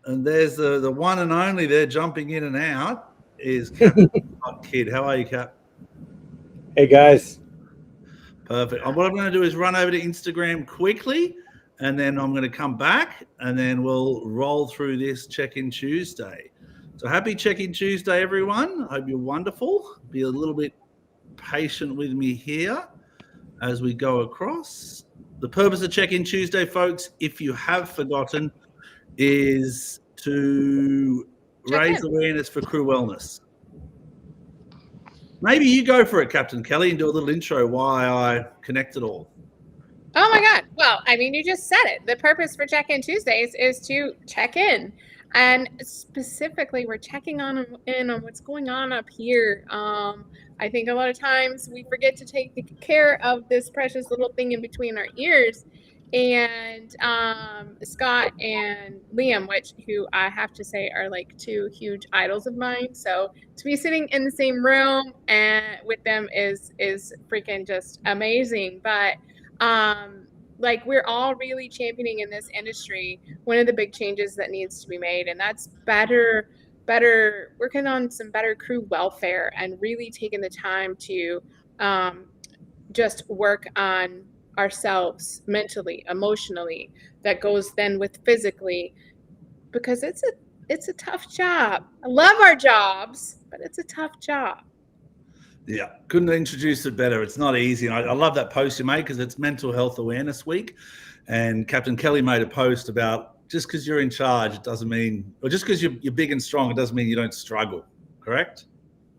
And there's the one and only there jumping in and out is Captain Kid. How are you, Cap? Hey, guys. Perfect. What I'm going to do is run over to Instagram quickly, and then I'm going to come back, and then we'll roll through this Check-In Tuesday. So happy Check-In Tuesday, everyone. I hope you're wonderful. Be a little bit patient with me here as we go across. The purpose of Check-In Tuesday, folks, if you have forgotten, is to raise awareness for crew wellness. Maybe you go for it, Captain Kelly, and do a little intro why I connect it all. Oh my God. Well, I mean, you just said it. The purpose for Check-In Tuesdays is to check in. And specifically, we're checking in on what's going on up here. I think a lot of times we forget to take care of this precious little thing in between our ears. And Scott and Liam, who I have to say are like two huge idols of mine. So to be sitting in the same room and with them is freaking just amazing. But like we're all really championing in this industry one of the big changes that needs to be made, and that's better working on some better crew welfare and really taking the time to just work on ourselves mentally, emotionally. That goes then with physically, because it's a tough job. I love our jobs, but it's a tough job. Yeah, couldn't introduce it better. It's not easy. And I love that post you made because it's Mental Health Awareness Week. And Captain Kelly made a post about just because you're in charge, it doesn't mean, or just because you're big and strong, it doesn't mean you don't struggle. Correct?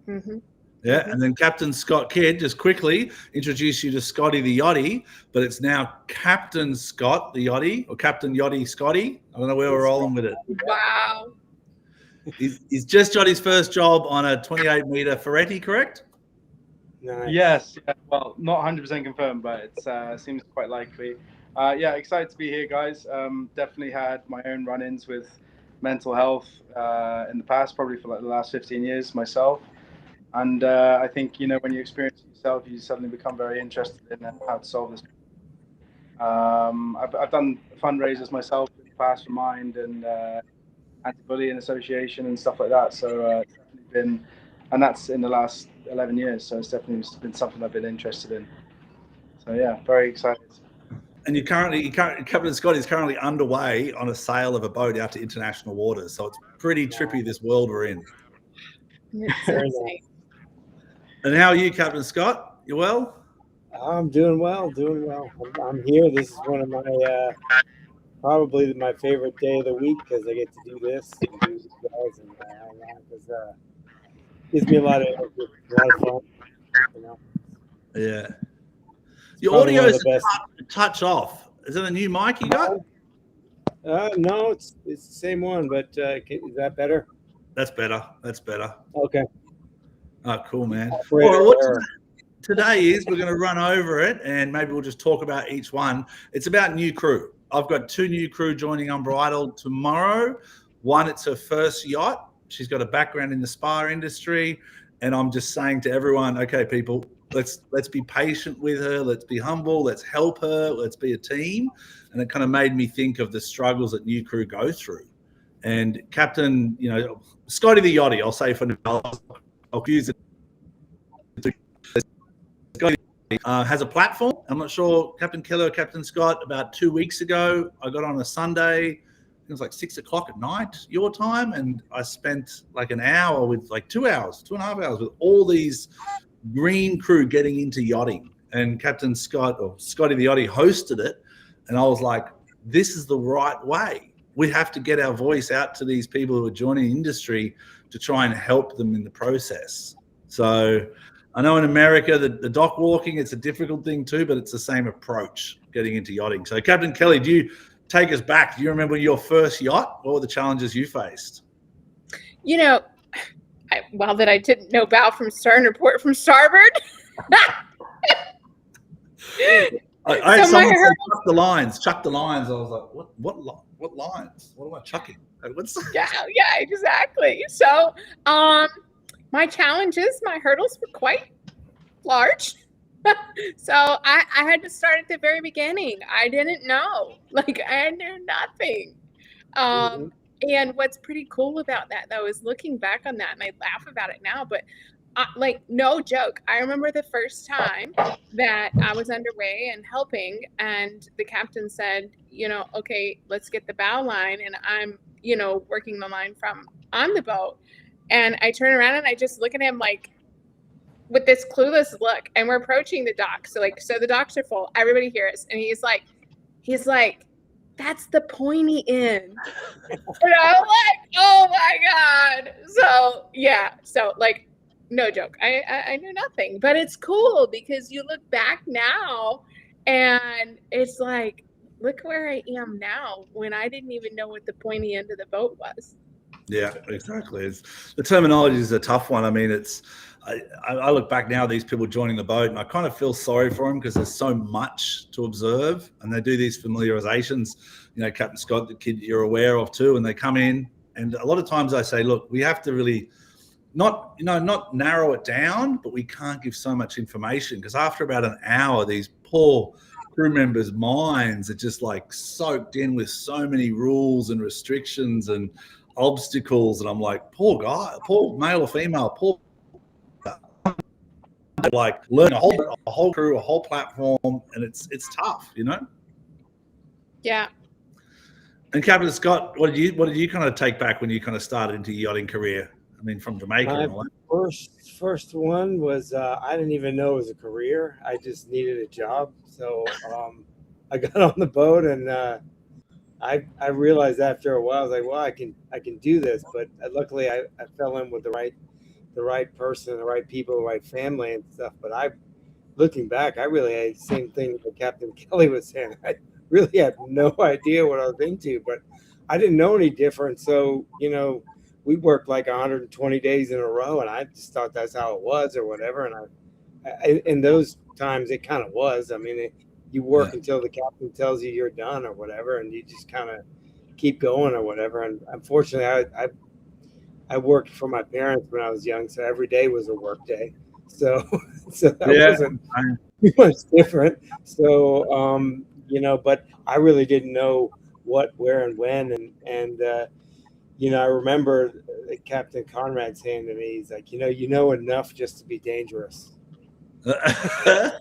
Mm-hmm. Yeah. Mm-hmm. And then Captain Scott Kidd just quickly introduced you to Scotty the Yachty, but it's now Captain Scott the Yachty or Captain Yachty Scotty. I don't know where we're rolling with it. Wow. He's just got his first job on a 28-meter Ferretti, correct? Nice. Yes. Yeah, well, not 100% confirmed, but it seems quite likely. Yeah, excited to be here, guys. Definitely had my own run-ins with mental health in the past, probably for like the last 15 years myself. And I think, when you experience it yourself, you suddenly become very interested in how to solve this. I've done fundraisers myself in the past for Mind and Anti-Bullying Association and stuff like that. So it's definitely been, and that's in the last 11 years. So it's definitely been something I've been interested in. So yeah, very excited. And Captain Scott is currently underway on a sale of a boat out to international waters. So it's pretty trippy, this world we're in. It's insane. And how are you, Captain Scott? You well? I'm doing well. I'm here. This is one of my probably my favorite day of the week because I get to do this and do these guys, and because gives me a lot of energy, a lot of fun. Yeah. Your audio is a touch off. Is that a new mic you got? No, it's the same one, but is that better? That's better. Okay. Oh, cool, man. Well, what today is we're going to run over it, and maybe we'll just talk about each one. It's about new crew. I've got 2 new crew joining Unbridled tomorrow. One, it's her first yacht. She's got a background in the spa industry, and I'm just saying to everyone, okay, people, let's be patient with her. Let's be humble. Let's help her. Let's be a team. And it kind of made me think of the struggles that new crew go through. And Captain, Scotty the Yachty, I'll say for now, I'll use it. Scotty has a platform. I'm not sure, Captain Keller or Captain Scott, about 2 weeks ago, I got on a Sunday. It was like 6 o'clock at night, your time. And I spent like an hour with like 2 hours, 2.5 hours with all these green crew getting into yachting. And Captain Scott or Scotty the Yachty hosted it. And I was like, this is the right way. We have to get our voice out to these people who are joining the industry to try and help them in the process. So I know in America, the dock walking, it's a difficult thing too, but it's the same approach getting into yachting. So Captain Kelly, do you take us back? Do you remember your first yacht? What were the challenges you faced? That I didn't know bow from stern or port from starboard. I had someone say chuck the lines. I was like, what lines? What am I chucking? Yeah, exactly. So my challenges, my hurdles were quite large. So I had to start at the very beginning. I didn't know. I knew nothing. And what's pretty cool about that, though, is looking back on that, and I laugh about it now, but like, no joke, I remember the first time that I was underway and helping, and the captain said, okay, let's get the bow line, and I'm, working the line from on the boat, and I turn around and I just look at him like with this clueless look, and we're approaching the dock, so the docks are full, everybody hears, and he's like, that's the pointy end. And I'm like, oh my God. So yeah, so like, no joke, I knew nothing, but it's cool because you look back now and it's like, look where I am now when I didn't even know what the pointy end of the boat was. Yeah, exactly. The terminology is a tough one. I mean, I look back now, these people joining the boat, and I kind of feel sorry for them because there's so much to observe, and they do these familiarizations. Captain Scott, the kid you're aware of too, and they come in, and a lot of times I say, look, we have to really not narrow it down, but we can't give so much information because after about an hour, these poor crew members' minds are just like soaked in with so many rules and restrictions and obstacles, and I'm like, poor guy, poor male or female, poor, like learn a whole crew, a whole platform, and it's tough, Yeah. And Captain Scott, what did you kind of take back when you kind of started into your yachting career? I mean, from Jamaica and all that. First one was I didn't even know it was a career. I just needed a job, so I got on the boat, and I realized after a while, I was like, well, I can do this. But luckily, I fell in with the right person, the right people, the right family and stuff. But looking back, I really had the same thing that Captain Kelly was saying. I really had no idea what I was into, but I didn't know any different. So, we worked like 120 days in a row, and I just thought that's how it was or whatever. And I in those times, it kind of was. I mean, you work until the captain tells you you're done or whatever, and you just kind of keep going or whatever. And unfortunately, I worked for my parents when I was young, so every day was a work day. So that wasn't too much different. So, but I really didn't know what, where, and when. And I remember Captain Conrad saying to me, he's like, you know enough just to be dangerous. I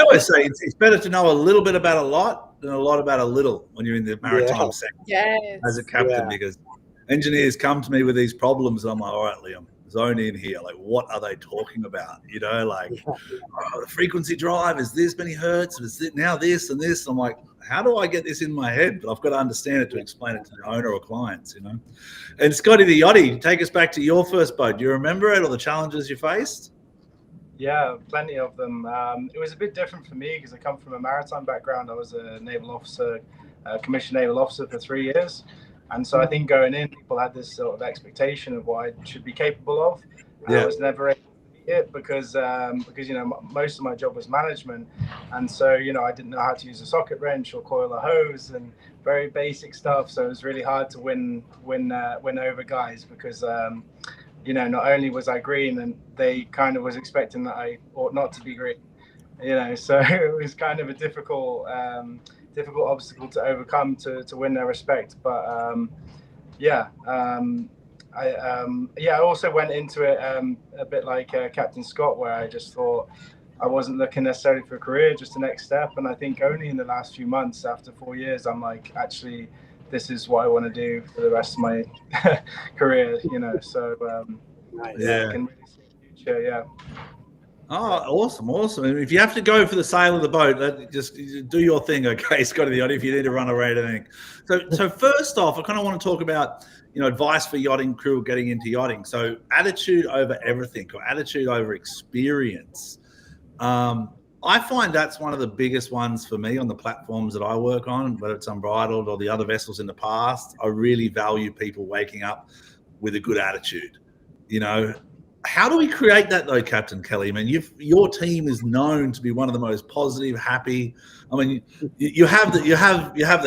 always say it's better to know a little bit about a lot than a lot about a little when you're in the maritime sector as a captain, because engineers come to me with these problems, and I'm like, all right, Liam, zone in here. Like, what are they talking about? The frequency drive is this many hertz, is it now this and this? I'm like, how do I get this in my head? But I've got to understand it to explain it to the owner or clients, And Scotty the Yachty, take us back to your first boat. Do you remember it or the challenges you faced? Yeah, plenty of them. It was a bit different for me because I come from a maritime background. I was a naval officer, commissioned naval officer for 3 years. And so I think going in, people had this sort of expectation of what I should be capable of. I was never able to be it because most of my job was management. And so, I didn't know how to use a socket wrench or coil a hose and very basic stuff. So it was really hard to win over guys because, not only was I green, and they kind of was expecting that I ought not to be green, so it was kind of a difficult obstacle to overcome to win their respect. But I also went into it a bit like Captain Scott, where I just thought I wasn't looking necessarily for a career, just the next step. And I think only in the last few months, after 4 years, I'm like, actually, this is what I want to do for the rest of my career, so I can really see the future, Oh, awesome. And if you have to go for the sail of the boat, just do your thing, okay, Scotty the Yachty, if you need to run away or anything. So first off, I kind of want to talk about, advice for yachting crew getting into yachting. So attitude over everything, or attitude over experience. I find that's one of the biggest ones for me on the platforms that I work on, whether it's Unbridled or the other vessels in the past. I really value people waking up with a good attitude. How do we create that though, Captain Kelly? I mean, your team is known to be one of the most positive, happy. I mean, you have the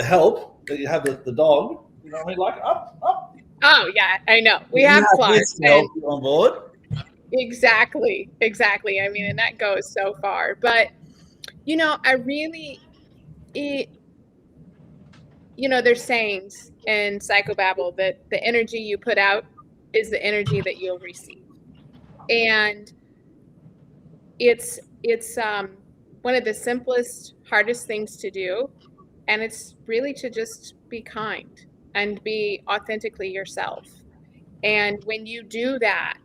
help, you have the dog. Like up. Oh yeah, I know. We have Clark on board. Exactly. I mean, and that goes so far. But I really, there's sayings, in psychobabble that the energy you put out is the energy that you'll receive. And it's one of the simplest, hardest things to do. And it's really to just be kind and be authentically yourself. And when you do that,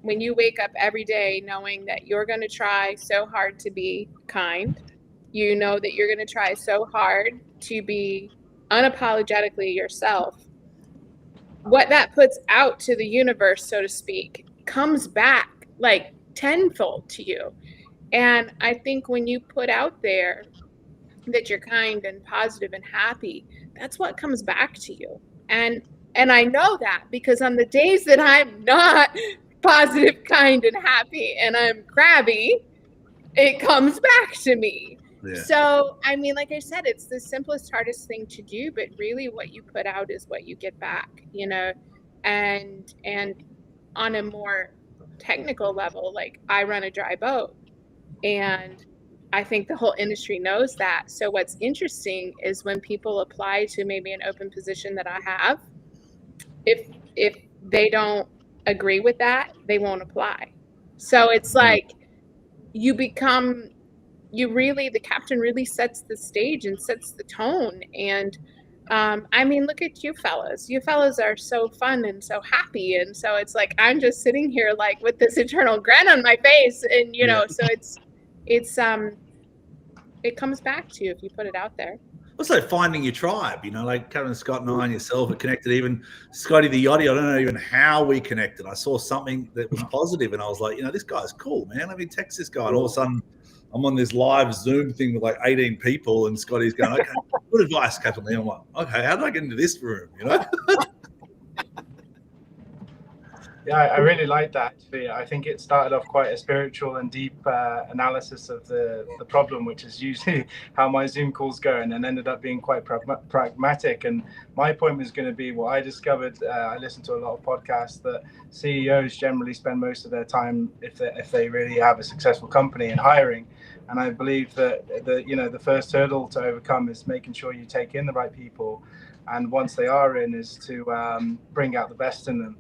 when you wake up every day knowing that you're going to try so hard to be kind, you know that you're going to try so hard to be unapologetically yourself, what that puts out to the universe, so to speak, comes back like tenfold to you. And I think when you put out there that you're kind and positive and happy, that's what comes back to you. And I know that because on the days that I'm not positive, kind, and happy, and I'm crabby, it comes back to me. Yeah. So, I mean, like I said, it's the simplest, hardest thing to do, but really what you put out is what you get back, you know, and on a more technical level, like I run a dry boat, and I think the whole industry knows that. So what's interesting is when people apply to maybe an open position that I have, if they don't agree with that, they won't apply. So it's like the captain really sets the stage and sets the tone. And I mean, look at you fellas. You fellas are so fun and so happy. And so it's like, I'm just sitting here like with this eternal grin on my face. And, you know, so it comes back to you if you put it out there. Also finding your tribe, you know, like Captain Scott and I and yourself are connected. Even Scotty the Yachty, I don't know even how we connected. I saw something that was positive and I was like, you know, this guy's cool, man. Let me text this guy. And all of a sudden I'm on this live Zoom thing with like 18 people and Scotty's going, okay, good advice, Captain Lee. I'm like, okay, how did I get into this room, you know? Yeah, I really like that. I think it started off quite a spiritual and deep analysis of the problem, which is usually how my Zoom calls go, and then ended up being quite pragmatic. And my point was going to be what I discovered. I listened to a lot of podcasts that CEOs generally spend most of their time, if they really have a successful company, in hiring. And I believe that the first hurdle to overcome is making sure you take in the right people, and once they are in, is to bring out the best in them.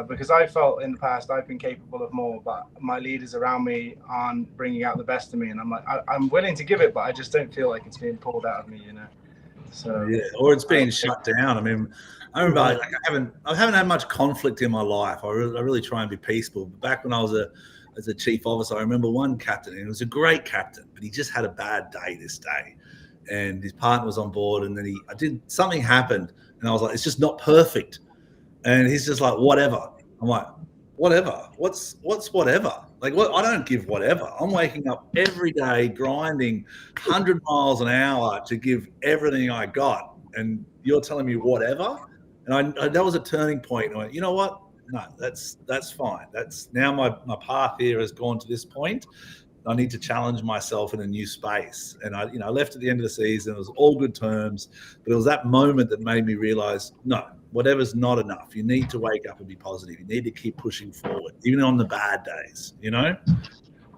Because I felt in the past I've been capable of more, but my leaders around me aren't bringing out the best of me, and I'm like, I'm willing to give it, but I just don't feel like it's being pulled out of me, you know. So yeah, or it's being shut down. I mean, I remember like I haven't had much conflict in my life. I really try and be peaceful. But back when I was as a chief officer, I remember one captain, and he was a great captain, but he just had a bad day this day, and his partner was on board, and then something happened, and I was like, it's just not perfect. And he's just like, whatever. I'm like, whatever? What's whatever? Like, what? I don't give whatever. I'm waking up every day grinding 100 miles an hour to give everything I got. And you're telling me whatever? And that was a turning point. I went, you know what? No, that's fine. That's now my path here has gone to this point. I need to challenge myself in a new space. And I left at the end of the season. It was all good terms, but it was that moment that made me realize, no, whatever's not enough. You need to wake up and be positive. You need to keep pushing forward, even on the bad days, you know? And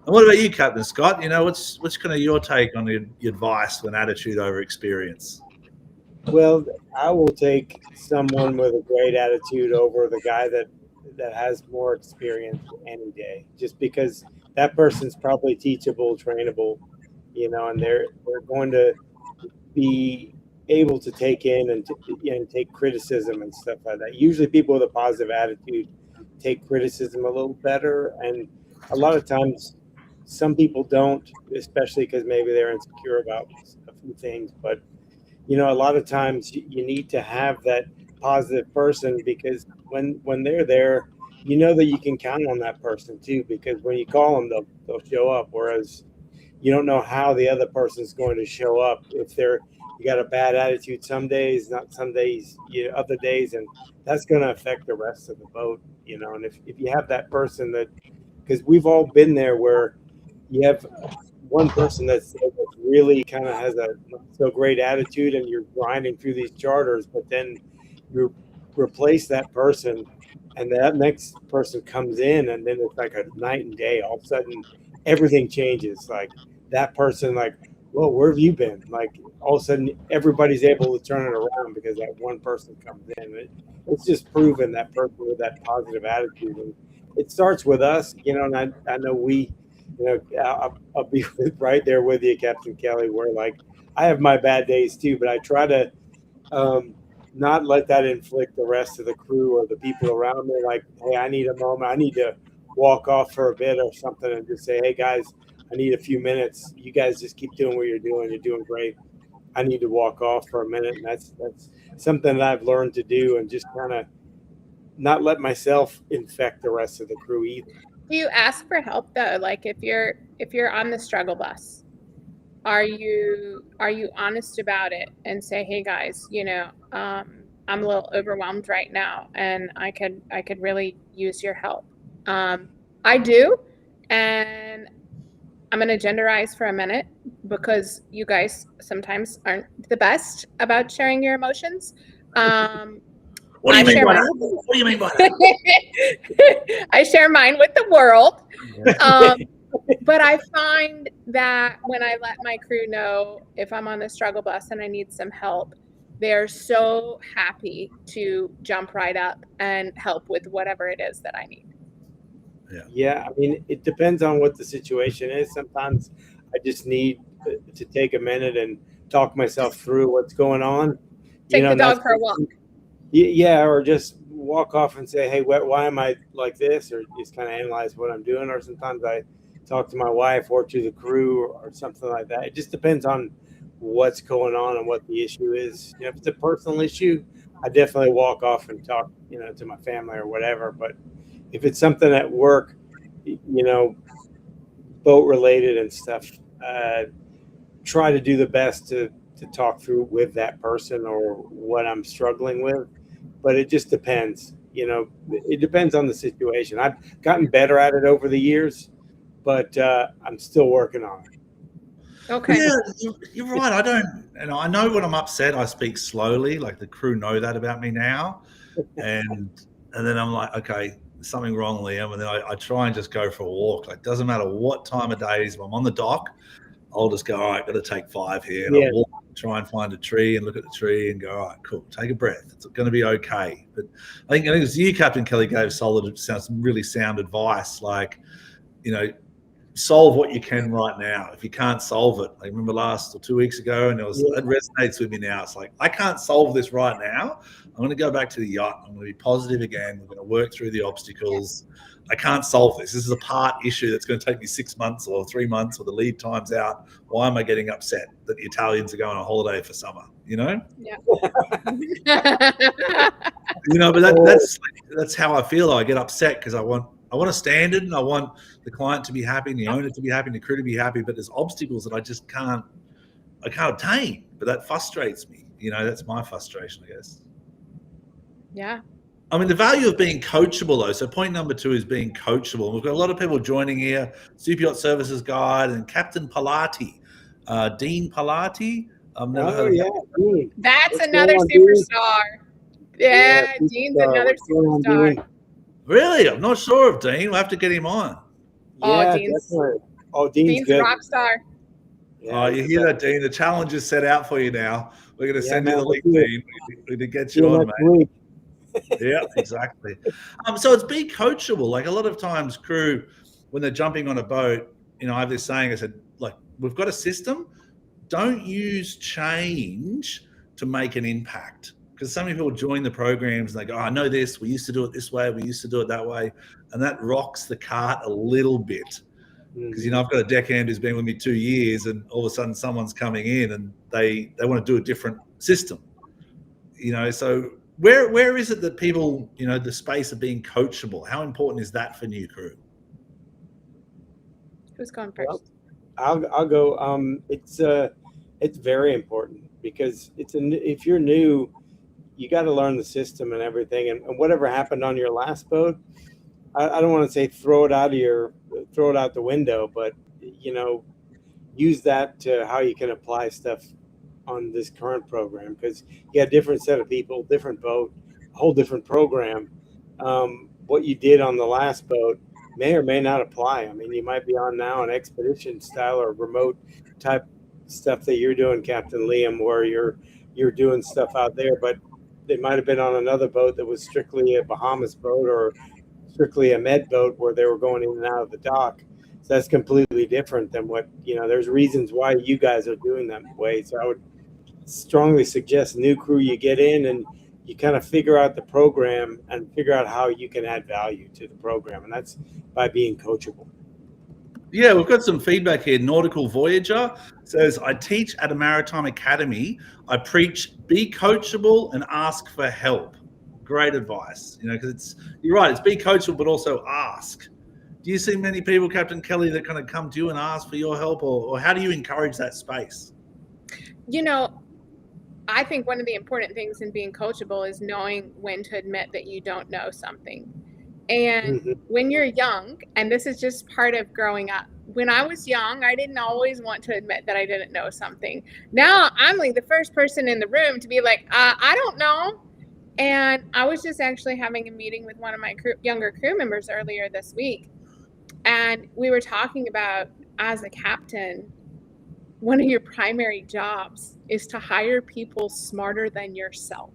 what about you, Captain Scott? You know, what's kind of your take on the advice when attitude over experience? Well, I will take someone with a great attitude over the guy that has more experience any day, just because that person's probably teachable, trainable, you know, and they're going to be able to take in and take criticism and stuff like that. Usually people with a positive attitude take criticism a little better, and a lot of times some people don't, especially because maybe they're insecure about a few things. But you know, a lot of times you need to have that positive person, because when they're there, you know that you can count on that person too, because when you call them, they'll show up, whereas you don't know how the other person's going to show up. If you got a bad attitude some days, not some days, other days, and that's going to affect the rest of the boat, you know. And if you have that person because we've all been there, where you have one person that really kind of has a not so great attitude, and you're grinding through these charters, but then you replace that person, and that next person comes in, and then it's like a night and day. All of a sudden, everything changes. Like that person, like well, where have you been? Like all of a sudden, everybody's able to turn it around because that one person comes in. It's just proven that person with that positive attitude, and it starts with us, And I know I'll be right there with you, Captain Kelly. Where like I have my bad days too, but I try to not let that inflict the rest of the crew or the people around me. Like, hey, I need a moment. I need to walk off for a bit or something, and just say, hey guys, I need a few minutes. You guys just keep doing what you're doing. You're doing great. I need to walk off for a minute, and that's something that I've learned to do, and just kind of not let myself infect the rest of the crew either. Do you ask for help though? Like if you're on the struggle bus, are you honest about it and say, hey guys, I'm a little overwhelmed right now, and I could really use your help. I do, and I'm going to genderize for a minute because you guys sometimes aren't the best about sharing your emotions. What do you mean by that? What do you mean by that? I share mine with the world. But I find that when I let my crew know if I'm on the struggle bus and I need some help, they're so happy to jump right up and help with whatever it is that I need. Yeah, I mean, it depends on what the situation is. Sometimes I just need to take a minute and talk myself through what's going on. Take the dog for a walk. Yeah, or just walk off and say, hey, why am I like this? Or just kind of analyze what I'm doing. Or sometimes I talk to my wife or to the crew or something like that. It just depends on what's going on and what the issue is. If it's a personal issue, I definitely walk off and talk, to my family or whatever. But if it's something at work, boat related and stuff, try to do the best to talk through with that person or what I'm struggling with. But it just depends. It depends on the situation. I've gotten better at it over the years, but I'm still working on it. Okay. Yeah, you're right. I know when I'm upset, I speak slowly. Like the crew know that about me now, and then I'm like, okay, there's something wrong, Liam, and then I try and just go for a walk. Like, doesn't matter what time of day it is. If I'm on the dock, I'll just go, all right, got to take 5 here, and I'll walk, try and find a tree and look at the tree and go, all right, cool, take a breath. It's going to be okay. But I think it was you, Captain Kelly, gave really sound advice. Like, solve what you can right now. If you can't solve it, I remember last or 2 weeks ago, and it resonates with me now. It's like, I can't solve this right now. I'm going to go back to the yacht. I'm going to be positive again. We're going to work through the obstacles. I can't solve this. This is a part issue that's going to take me 6 months or 3 months, or the lead time's out. Why am I getting upset that the Italians are going on a holiday for summer? Yeah. But that's how I feel. I get upset because I want a standard, and I want the client to be happy, and the owner to be happy, and the crew to be happy. But there's obstacles that I just can't attain. But that frustrates me. That's my frustration, I guess. Yeah. I mean, the value of being coachable, though. So point number 2 is being coachable. And we've got a lot of people joining here. Super Yacht Services Guide and Captain Pilati, Dean Pilati. I've never heard of that. That's another superstar. Yeah, Dean's another superstar. Really? I'm not sure of Dean. We'll have to get him on. Yeah, Dean's good. Rock star. Yeah, you hear that, Dean? The challenge is set out for you now. We're going to send you the link, Dean. We need to get you on, mate. Yeah, exactly. So it's be coachable. Like a lot of times crew, when they're jumping on a boat, I have this saying, I said, like, we've got a system. Don't use change to make an impact. Because so many people join the programs and they go, I know this. We used to do it this way. We used to do it that way. And that rocks the cart a little bit. Because, I've got a deckhand who's been with me 2 years, and all of a sudden someone's coming in and they want to do a different system. So where is it that people, the space of being coachable, how important is that for new crew? Who's going first? Well, I'll go. It's very important because if you're new, you got to learn the system and everything. And whatever happened on your last boat, I don't want to say throw it out the window, but use that to how you can apply stuff on this current program, because you got a different set of people, different boat, a whole different program. What you did on the last boat may or may not apply. I mean, you might be on now an expedition style or remote type stuff that you're doing, Captain Liam, where you're doing stuff out there, but they might have been on another boat that was strictly a Bahamas boat or strictly a med boat where they were going in and out of the dock. So that's completely different than what, there's reasons why you guys are doing that way. So I would strongly suggest new crew you get in and you kind of figure out the program and figure out how you can add value to the program. And that's by being coachable. Yeah, we've got some feedback here. Nautical Voyager says, I teach at a maritime academy. I preach, be coachable and ask for help. Great advice, because you're right, it's be coachable, but also ask. Do you see many people, Captain Kelly, that kind of come to you and ask for your help, or how do you encourage that space? I think one of the important things in being coachable is knowing when to admit that you don't know something. And when you're young, and this is just part of growing up, when I was young, I didn't always want to admit that I didn't know something. Now I'm like the first person in the room to be like, I don't know. And I was just actually having a meeting with one of my younger crew members earlier this week. And we were talking about, as a captain, one of your primary jobs is to hire people smarter than yourself.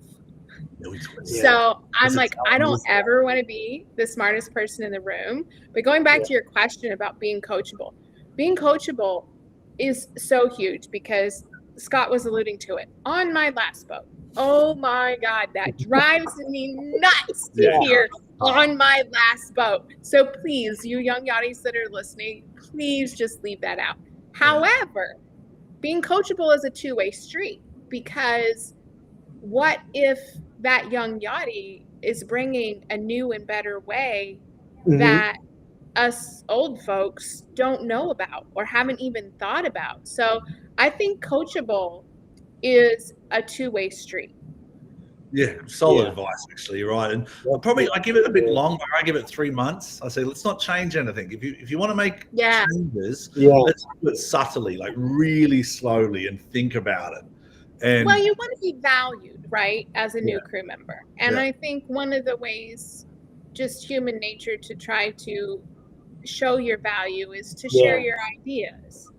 So I'm like, I don't ever want to be the smartest person in the room. But going back to your question about being coachable is so huge, because Scott was alluding to it on my last boat. Oh my God, that drives me nuts to hear on my last boat. So please, you young yachties that are listening, please just leave that out. However, being coachable is a two-way street, because what if that young yachty is bringing a new and better way that us old folks don't know about or haven't even thought about? So I think coachable is a two-way street. Yeah, solid advice, actually. You're right. And I give it a bit longer. I give it 3 months. I say, let's not change anything. If you want to make changes, let's do it subtly, like really slowly, and think about it. And well, you want to be valued, right, as a new crew member. And I think one of the ways, just human nature, to try to show your value is to share your ideas.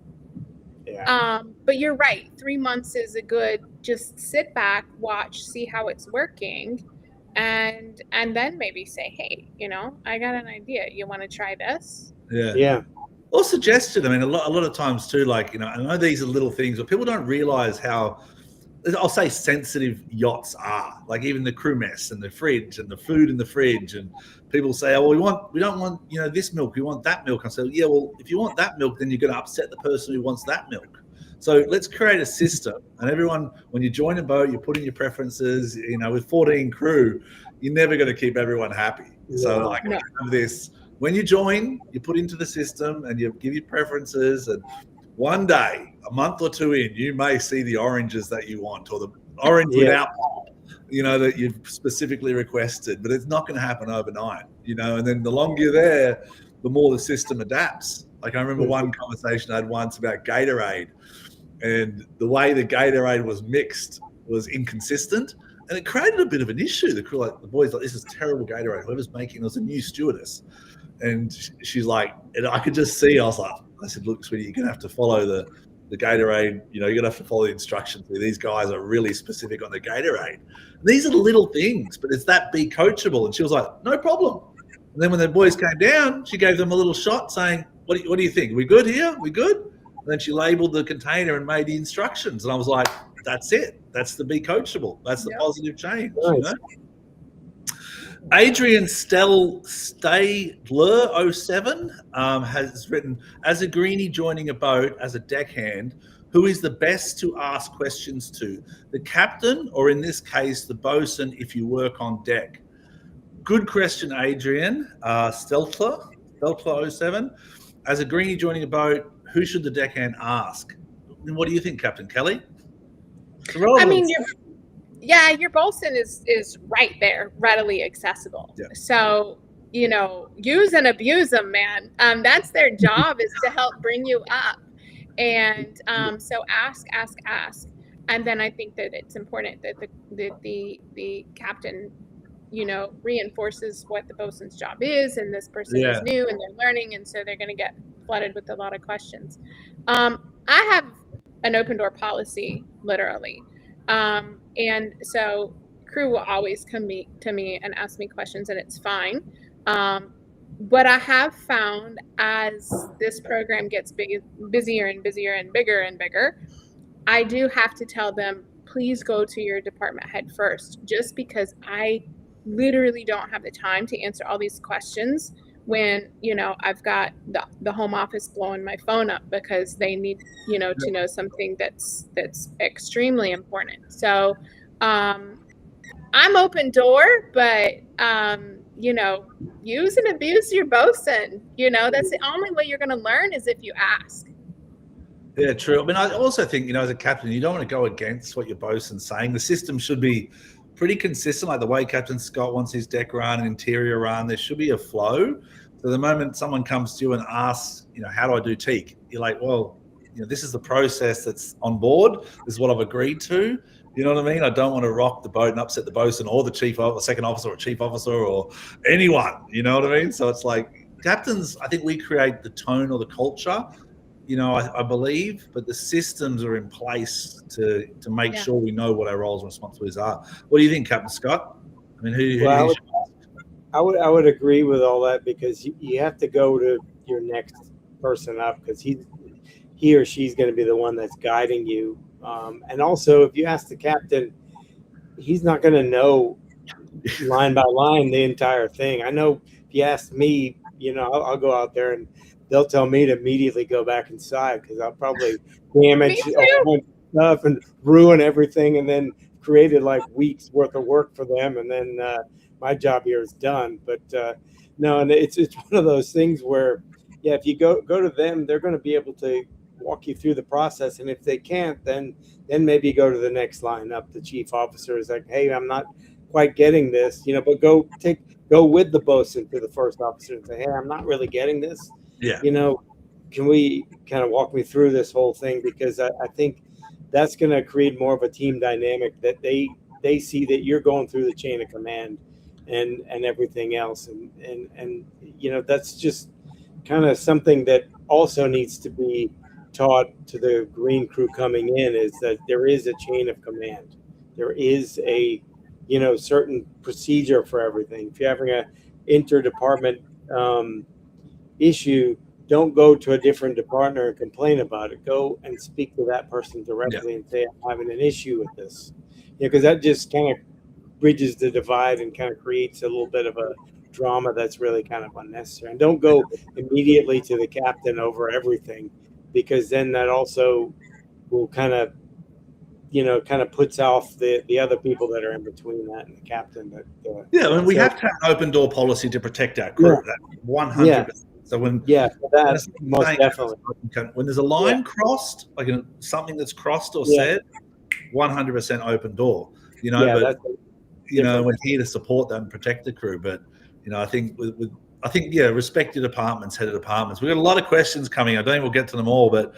But you're right. 3 months is a good, just sit back, watch, see how it's working, and then maybe say, hey, I got an idea. You want to try this? Yeah. Or suggested. I mean, a lot of times too, like, I know these are little things, but people don't realize how, I'll say, sensitive yachts are. Like even the crew mess and the fridge and the food in the fridge, and people say, oh, we don't want this milk, we want that milk. I say, yeah, well, if you want that milk, then you're going to upset the person who wants that milk. So let's create a system, and everyone, when you join a boat, you put in your preferences. With 14 crew, you're never going to keep everyone happy. So like this, when you join, you put into the system and you give your preferences, and one day, a month or two in, you may see the oranges that you want, or the orange without pop, that you've specifically requested, but it's not going to happen overnight, and then the longer you're there, the more the system adapts. Like I remember one conversation I had once about Gatorade, and the way the Gatorade was mixed was inconsistent, and it created a bit of an issue. The crew, the boys, this is terrible Gatorade. Whoever's making it was a new stewardess, and she's like, and I could just see, I said, look, sweetie, you're gonna have to follow the Gatorade. You're gonna have to follow the instructions. These guys are really specific on the Gatorade. These are the little things, but it's that be coachable. And she was like, no problem. And then when the boys came down, she gave them a little shot saying, what do you think? We good here? We good? And then she labeled the container and made the instructions. And I was like, that's it. That's the be coachable. That's the positive change. Nice. Adrian Stadler 07 has written, as a greenie joining a boat as a deckhand, who is the best to ask questions to? The captain, or in this case, the bosun if you work on deck? Good question, Adrian. Steltler 07. As a greenie joining a boat, who should the deckhand ask? And what do you think, Captain Kelly? I mean, your bosun is right there, readily accessible. Yeah. So, use and abuse them, man. That's their job, is to help bring you up. And so ask. And then I think that it's important that the captain, reinforces what the bosun's job is, and this person is new and they're learning, and so they're going to get flooded with a lot of questions. I have an open door policy, literally. And so crew will always come to me and ask me questions, and it's fine. What I have found as this program gets busier and busier and bigger, I do have to tell them, please go to your department head first, just because I literally don't have the time to answer all these questions when, you know, I've got the home office blowing my phone up because they need, you know, to know something that's extremely important. So I'm open door, but you know, use and abuse your bosun. You know, that's the only way you're going to learn is if you ask. Yeah, true. I mean, I also think, you know, as a captain, you don't want to go against what your bosun's saying. The system should be pretty consistent, like the way Captain Scott wants his deck run and interior run. There should be a flow. So the moment someone comes to you and asks, you know, how do I do teak? You're like, well, you know, this is the process that's on board. This is what I've agreed to. You know what I mean? I don't want to rock the boat and upset the bosun or the chief or second officer or chief officer or anyone. You know what I mean? So it's like captains, I think we create the tone or the culture, you know, I believe, but the systems are in place to make sure we know what our roles and responsibilities are. What do you think, Captain Scott? I mean, who do you think? I would agree with all that, because you have to go to your next person up, because he or she's going to be the one that's guiding you. And also, if you ask the captain, he's not going to know line by line the entire thing. I know if you ask me, you know, I'll go out there and they'll tell me to immediately go back inside, because I'll probably damage a whole bunch of stuff and ruin everything, and then created like weeks worth of work for them, and then my job here is done. But no, and it's one of those things where, yeah, if you go to them, they're going to be able to walk you through the process, and if they can't, then maybe go to the next line up. The chief officer is like, hey, I'm not quite getting this, you know, but go with the bosun to the first officer and say, hey, I'm not really getting this. Yeah. You know, can we kind of walk me through this whole thing? Because I think that's going to create more of a team dynamic, that they see that you're going through the chain of command and everything else. And you know, that's just kind of something that also needs to be taught to the green crew coming in, is that there is a chain of command. There is a, you know, certain procedure for everything. If you're having a interdepartment issue, don't go to a different department and complain about it. Go and speak to that person directly and say, I'm having an issue with this. Yeah, because that just kind of bridges the divide and kind of creates a little bit of a drama that's really kind of unnecessary. And don't go immediately to the captain over everything, because then that also will kind of, you know, kind of puts off the other people that are in between that and the captain. I mean, we have to have an open door policy to protect our crew. That 100%. So when that's most definitely when there's a line crossed, like something that's crossed or said, 100% open door. You know, but you know, we're here to support that and protect the crew. But you know, I think respect your departments, head of departments. We've got a lot of questions coming. I don't think we'll get to them all, but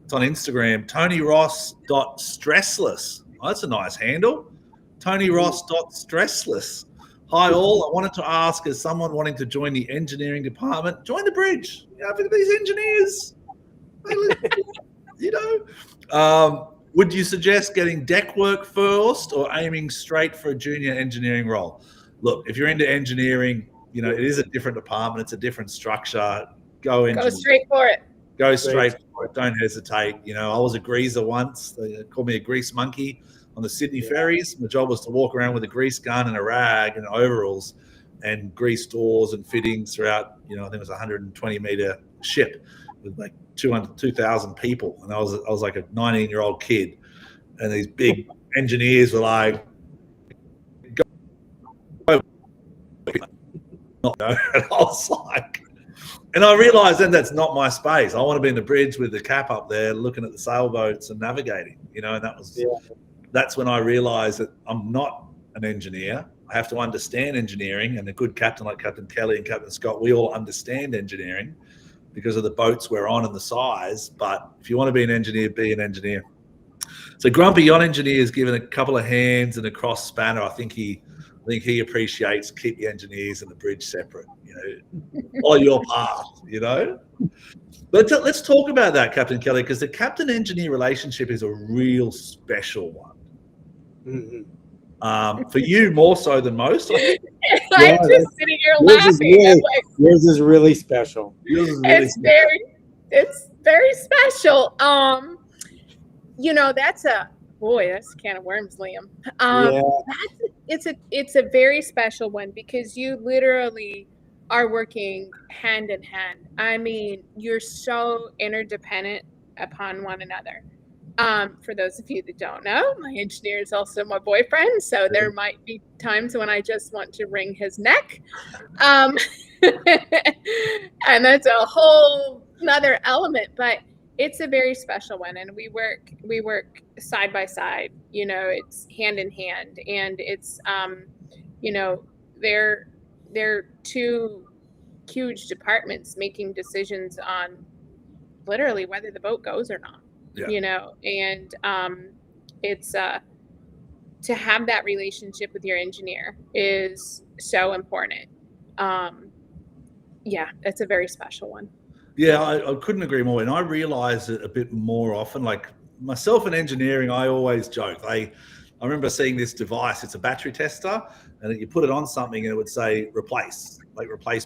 it's on Instagram. TonyRoss.stressless. Oh, that's a nice handle. TonyRoss.stressless. Hi all. I wanted to ask, as someone wanting to join the engineering department, join the bridge. You know, for these engineers, you know. Would you suggest getting deck work first or aiming straight for a junior engineering role? Look, if you're into engineering, you know, it is a different department. It's a different structure. Go straight for it. Go straight for it. Don't hesitate. You know, I was a greaser once. They called me a grease monkey on the Sydney ferries. My job was to walk around with a grease gun and a rag and overalls and grease doors and fittings throughout, you know, I think it was a 120-meter ship with like 2,000 people. And I was like a 19-year-old kid. And these big engineers were like, go. And I was like, and I realized then that's not my space. I want to be in the bridge with the cap up there looking at the sailboats and navigating, you know, and that's when I realized that I'm not an engineer. I have to understand engineering, and a good captain like Captain Kelly and Captain Scott, we all understand engineering because of the boats we're on and the size. But if you want to be an engineer, be an engineer. So Grumpy Yacht Engineer has given a couple of hands and a cross spanner. I think he I think he appreciates keep the engineers and the bridge separate, follow your path, But let's talk about that, Captain Kelly, because the captain-engineer relationship is a real special one. Mm-hmm. For you, more so than most. I'm just sitting here laughing. Yours is really special. It's very special. That's a can of worms, Liam. It's a very special one because you literally are working hand in hand. I mean, you're so interdependent upon one another. For those of you that don't know, my engineer is also my boyfriend, so there might be times when I just want to wring his neck. And that's a whole another element, but it's a very special one, and we work side by side. It's hand in hand, and it's they're two huge departments making decisions on literally whether the boat goes or not. And it's to have that relationship with your engineer is so important. It's a very special one. Yeah, I couldn't agree more. And I realize it a bit more often. Like myself in engineering, I always joke. I remember seeing this device. It's a battery tester, and you put it on something and it would say replace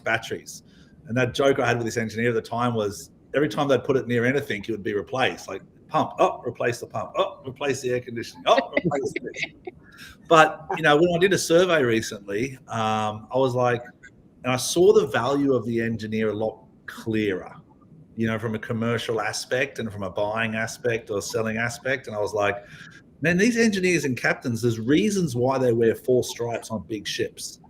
batteries. And that joke I had with this engineer at the time was every time they'd put it near anything, it would be replaced. Like pump, replace the pump, replace the air conditioning, replace this. But, when I did a survey recently, I was like, and I saw the value of the engineer a lot clearer, from a commercial aspect and from a buying aspect or selling aspect. And I was like, man, these engineers and captains, there's reasons why they wear 4 stripes on big ships.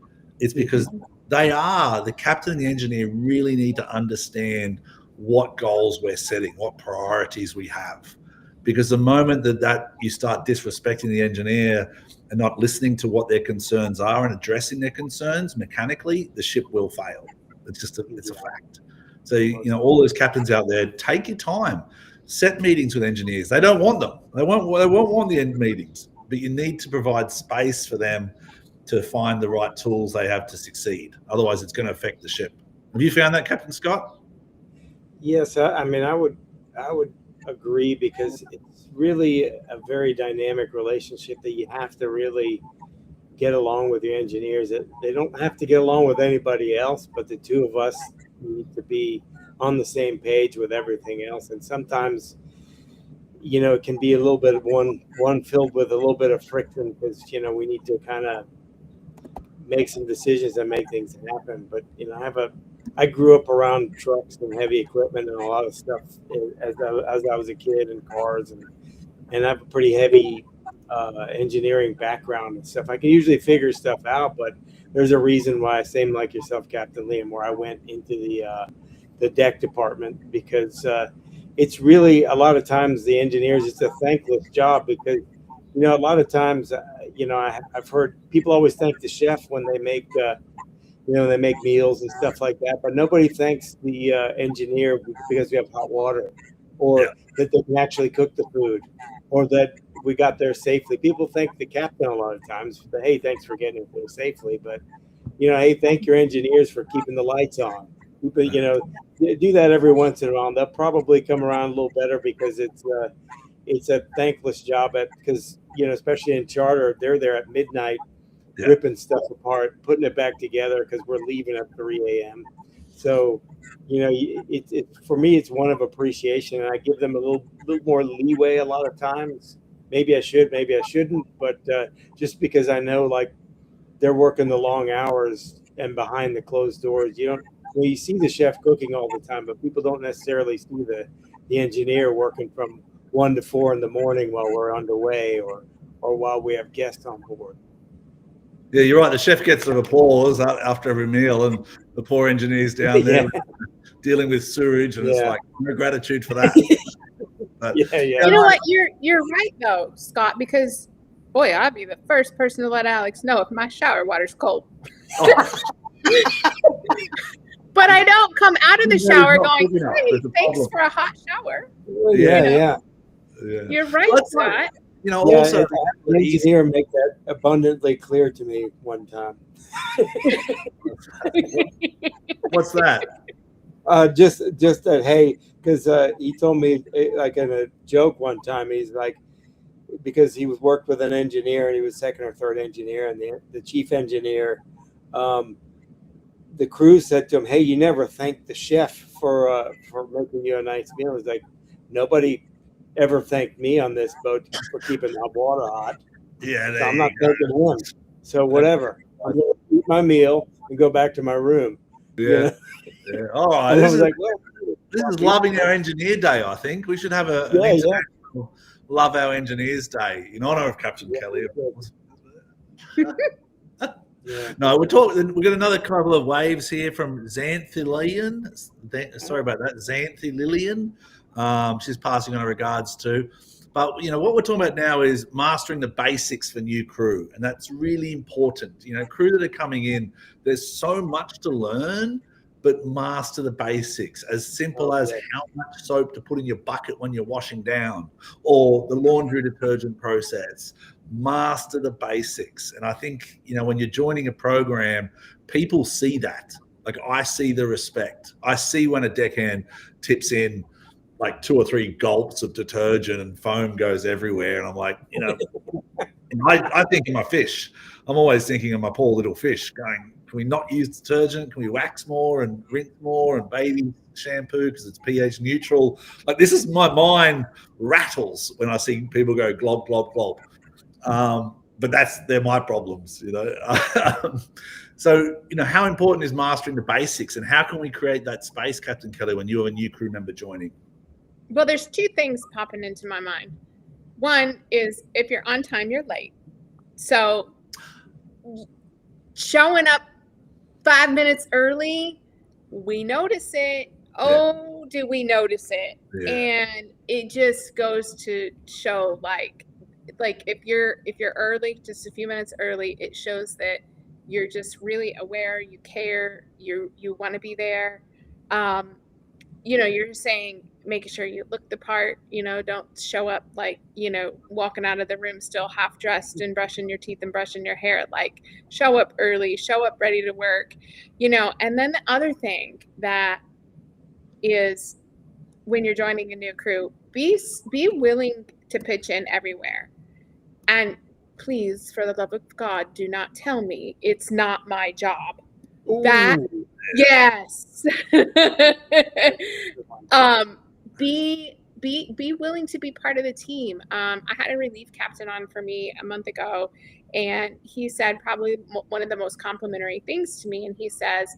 It's because the captain and the engineer really need to understand what goals we're setting, what priorities we have. Because the moment that you start disrespecting the engineer and not listening to what their concerns are and addressing their concerns mechanically, the ship will fail. It's a fact. So, all those captains out there, take your time, set meetings with engineers. They don't want them. They won't want the end meetings, but you need to provide space for them to find the right tools they have to succeed. Otherwise, it's going to affect the ship. Have you found that, Captain Scott? Yes, I mean, I would agree, because it's really a very dynamic relationship that you have to really get along with your engineers. They don't have to get along with anybody else, but the two of us need to be on the same page with everything else. And sometimes, it can be a little bit of one filled with a little bit of friction because, we need to kind of make some decisions and make things happen. But, I grew up around trucks and heavy equipment and a lot of stuff as I was a kid, and cars, and I have a pretty heavy engineering background and stuff. I can usually figure stuff out, but there's a reason why, same like yourself, Captain Liam, where I went into the deck department, because it's really a lot of times the engineers, it's a thankless job, because a lot of times I've heard people always thank the chef when they make they make meals and stuff like that, but nobody thanks the engineer because we have hot water, or that they can actually cook the food, or that we got there safely. People thank the captain a lot of times, but hey, thanks for getting there safely. But hey, thank your engineers for keeping the lights on. But do that every once in a while, and they'll probably come around a little better, because it's a thankless job because especially in charter, they're there at midnight, ripping stuff apart, putting it back together, because we're leaving at 3 a.m. So, for me, it's one of appreciation, and I give them a little more leeway a lot of times. Maybe I should, maybe I shouldn't, but just because I know, like, they're working the long hours and behind the closed doors. You see the chef cooking all the time, but people don't necessarily see the engineer working from 1 to 4 in the morning while we're underway, or while we have guests on board. Yeah, you're right. The chef gets some applause after every meal, and the poor engineer's down there dealing with sewage, and it's like, no gratitude for that. But, You know what? You're right though, Scott, because boy, I'd be the first person to let Alex know if my shower water's cold. But I don't come out of the shower going, hey, thanks for a hot shower. Yeah. You're right, Scott. You know, Yeah, also an engineer make that abundantly clear to me one time. what's that? Just that, hey, because he told me like in a joke one time, he's like, because he was worked with an engineer and he was second or third engineer, and the chief engineer, the crew said to him, "Hey, you never thanked the chef for making you a nice meal." He's like, "Nobody ever thanked me on this boat for keeping my water hot, Yeah, so there I'm you not go. thanking him. So whatever, I'm gonna eat my meal and go back to my room." You Yeah. know? Yeah. All right. And I This was is like, "Well, this is loving our engineer day. I think we should have an yeah, yeah." international love our engineers day in honor of Captain Yeah, Kelly, of yeah. course. Yeah. No, we're talking. We got another couple of waves here from Xanthi Lillian. Sorry about that, Xanthi Lillian. She's passing on her regards too. But you know what we're talking about now is mastering the basics for new crew, and that's really important. You know, crew that are coming in, there's so much to learn, but master the basics. As simple as how much soap to put in your bucket when you're washing down, or the laundry detergent process. Master the basics. And I think, you know, when you're joining a program, people see that. Like I see the respect. I see when a deckhand tips in like 2 or 3 gulps of detergent and foam goes everywhere. And I'm like, you know, I think of my fish. I'm always thinking of my poor little fish going, can we not use detergent? Can we wax more and rinse more and baby shampoo because it's pH neutral? Like this is my mind rattles when I see people go glob, glob, glob. But they're my problems, you know. So, you know, how important is mastering the basics, and how can we create that space, Captain Kelly, when you have a new crew member joining? Well, there's 2 things popping into my mind. One is if you're on time, you're late. So showing up 5 minutes early, we notice it. Oh, do we notice it? Yeah. And it just goes to show like if you're early, just a few minutes early, it shows that you're just really aware, you care, you want to be there. You know, you're saying making sure you look the part, you know, don't show up like, you know, walking out of the room still half dressed and brushing your teeth and brushing your hair. Like show up early, show up ready to work, you know. And then the other thing that is when you're joining a new crew, be willing to pitch in everywhere. And please, for the love of God, do not tell me it's not my job. That Ooh. yes. Be willing to be part of the team. I had a relief captain on for me a month ago, and he said probably one of the most complimentary things to me. And he says,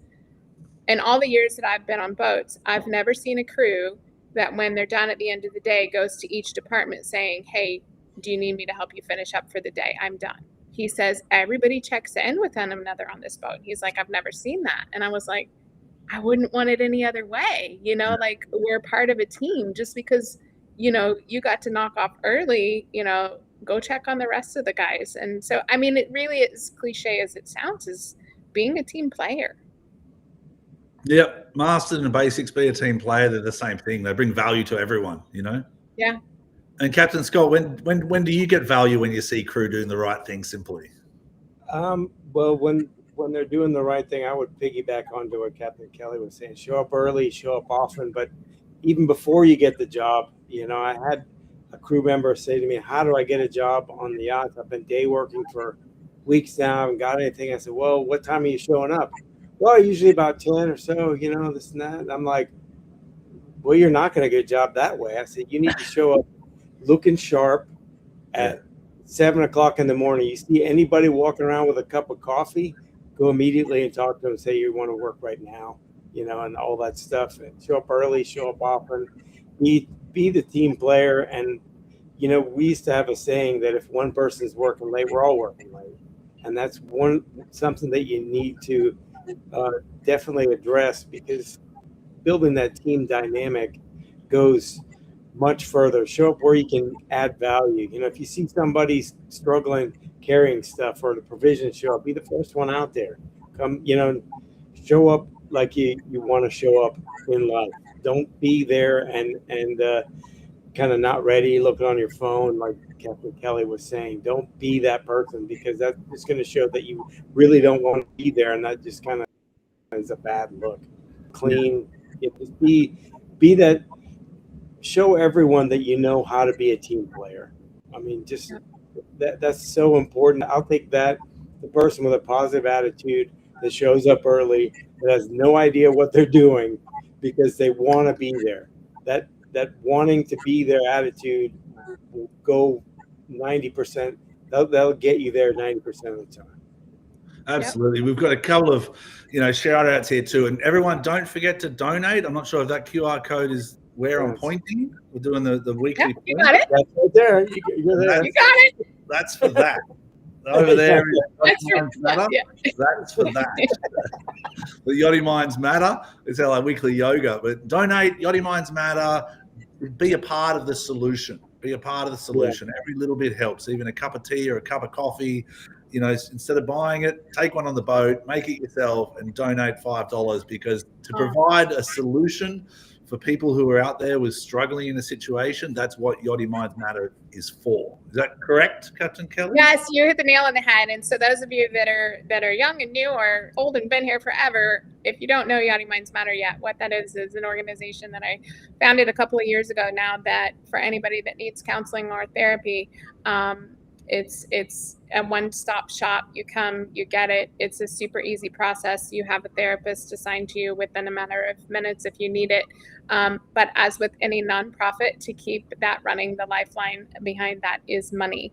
in all the years that I've been on boats, I've never seen a crew that when they're done at the end of the day goes to each department saying, "Hey, do you need me to help you finish up for the day? I'm done." He says, everybody checks in with one another on this boat. He's like, I've never seen that. And I was like, I wouldn't want it any other way. You know, like we're part of a team. Just because, you know, you got to knock off early, you know, go check on the rest of the guys. And so, I mean, it really is cliche as it sounds, is being a team player. Yep. Mastering the basics, be a team player. They're the same thing. They bring value to everyone, you know? Yeah. And Captain Scott, when do you get value when you see crew doing the right thing simply? Well, when they're doing the right thing, I would piggyback onto what Captain Kelly was saying. Show up early, show up often, but even before you get the job, you know, I had a crew member say to me, "How do I get a job on the yacht? I've been day working for weeks now. I haven't got anything." I said, "Well, what time are you showing up?" "Well, usually about 10 or so, you know, this and that." And I'm like, "Well, you're not going to get a job that way." I said, "You need to show up looking sharp at 7 o'clock in the morning. You see anybody walking around with a cup of coffee, go immediately and talk to them, say you want to work right now, you know, and all that stuff. And show up early, show up often, be the team player." And, you know, we used to have a saying that if one person's working late, we're all working late. And that's something that you need to definitely address, because building that team dynamic goes much further. Show up where you can add value. You know, if you see somebody struggling carrying stuff, or the provisions show up, be the first one out there. Come, you know, show up like you want to show up in life. Don't be there and kind of not ready, looking on your phone, like Captain Kelly was saying. Don't be that person, because that's just going to show that you really don't want to be there, and that just kind of is a bad look. Clean, just be that. Show everyone that you know how to be a team player. I mean, just that's so important. I'll take that. The person with a positive attitude that shows up early, that has no idea what they're doing because they want to be there. That wanting to be there attitude will go 90%. That'll get you there 90% of the time. Absolutely. We've got a couple of, shout outs here too. And everyone, don't forget to donate. I'm not sure if that QR code is where I'm pointing. We're doing the weekly. You got it. That's right there. You're there. You got it. That's for that. Over there. That's for matter. yeah. That's for that. The Yachty Minds Matter. It's our weekly yoga. But donate. Yachty Minds Matter. Be a part of the solution. Be a part of the solution. Yeah. Every little bit helps. Even a cup of tea or a cup of coffee. Instead of buying it, take one on the boat, make it yourself, and donate $5, because to provide a solution for people who are out there with struggling in a situation, that's what Yachty Minds Matter is for. Is that correct, Captain Kelly? Yes, you hit the nail on the head. And so those of you that are young and new or old and been here forever, if you don't know Yachty Minds Matter yet, what that is an organization that I founded a couple of years ago now, that for anybody that needs counseling or therapy, it's a one-stop shop. You come, you get it. It's a super easy process. You have a therapist assigned to you within a matter of minutes if you need it. But as with any nonprofit, to keep that running, the lifeline behind that is money.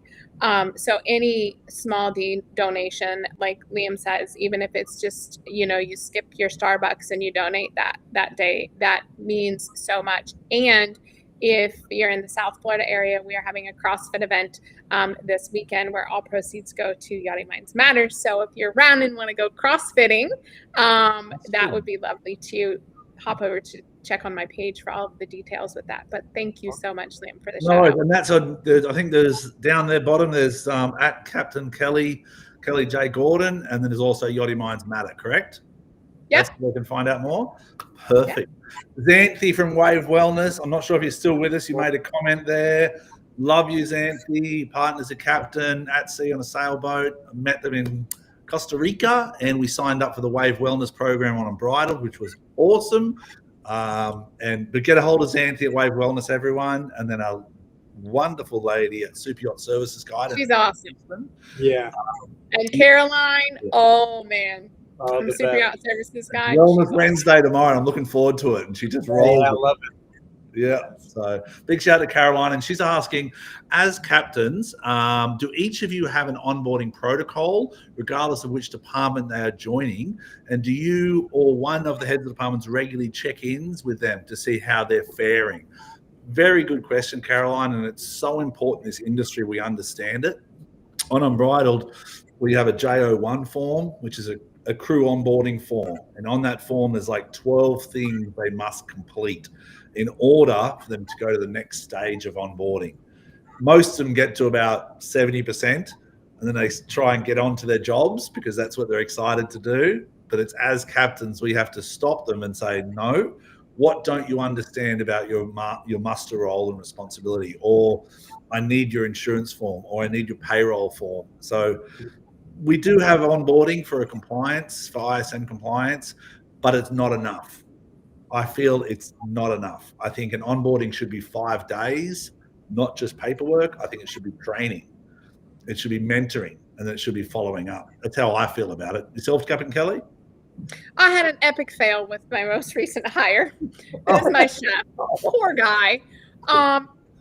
So any small donation, like Liam says, even if it's just, you skip your Starbucks and you donate that day, that means so much. And if you're in the South Florida area, we are having a CrossFit event this weekend where all proceeds go to Yachty Minds Matter. So if you're around and want to go CrossFitting, that would be lovely to hop over to check on my page for all of the details with that. But thank you so much, Liam, for the shout out. And that's I think there's down there bottom, there's at Captain Kelly J. Gordon, and then there's also Yachty Minds Matter, correct? Yep. That's where we can find out more. Perfect. Xanthi from Wave Wellness. I'm not sure if you're still with us. You made a comment there. Love you, Xanthi. Partners a captain at sea on a sailboat. I met them in Costa Rica, and we signed up for the Wave Wellness program on Unbridled, which was awesome. But get a hold of Xanthi at Wave Wellness, everyone, and then a wonderful lady at Super Yacht Services Guide. She's awesome. Yeah. And Caroline, oh man. From Super Yacht Services Guide. Wellness Wednesday tomorrow. I'm looking forward to it. And she just rolled. I love it. Yeah. So big shout out to Caroline. And she's asking, as captains, do each of you have an onboarding protocol, regardless of which department they are joining? And do you or one of the heads of departments regularly check-ins with them to see how they're faring? Very good question, Caroline. And it's so important in this industry we understand it. On Unbridled, we have a JO1 form, which is a crew onboarding form, and on that form there's like 12 things they must complete in order for them to go to the next stage of onboarding. Most of them get to about 70%, and then they try and get on to their jobs because that's what they're excited to do. But it's as captains, we have to stop them and say, no, what don't you understand about your muster role and responsibility? Or I need your insurance form, or I need your payroll form. So we do have onboarding for ISM compliance, but it's not enough. I feel it's not enough. I think an onboarding should be 5 days, not just paperwork. I think it should be training. It should be mentoring, and then it should be following up. That's how I feel about it. Yourself, Captain Kelly? I had an epic fail with my most recent hire. It was my chef. Poor guy.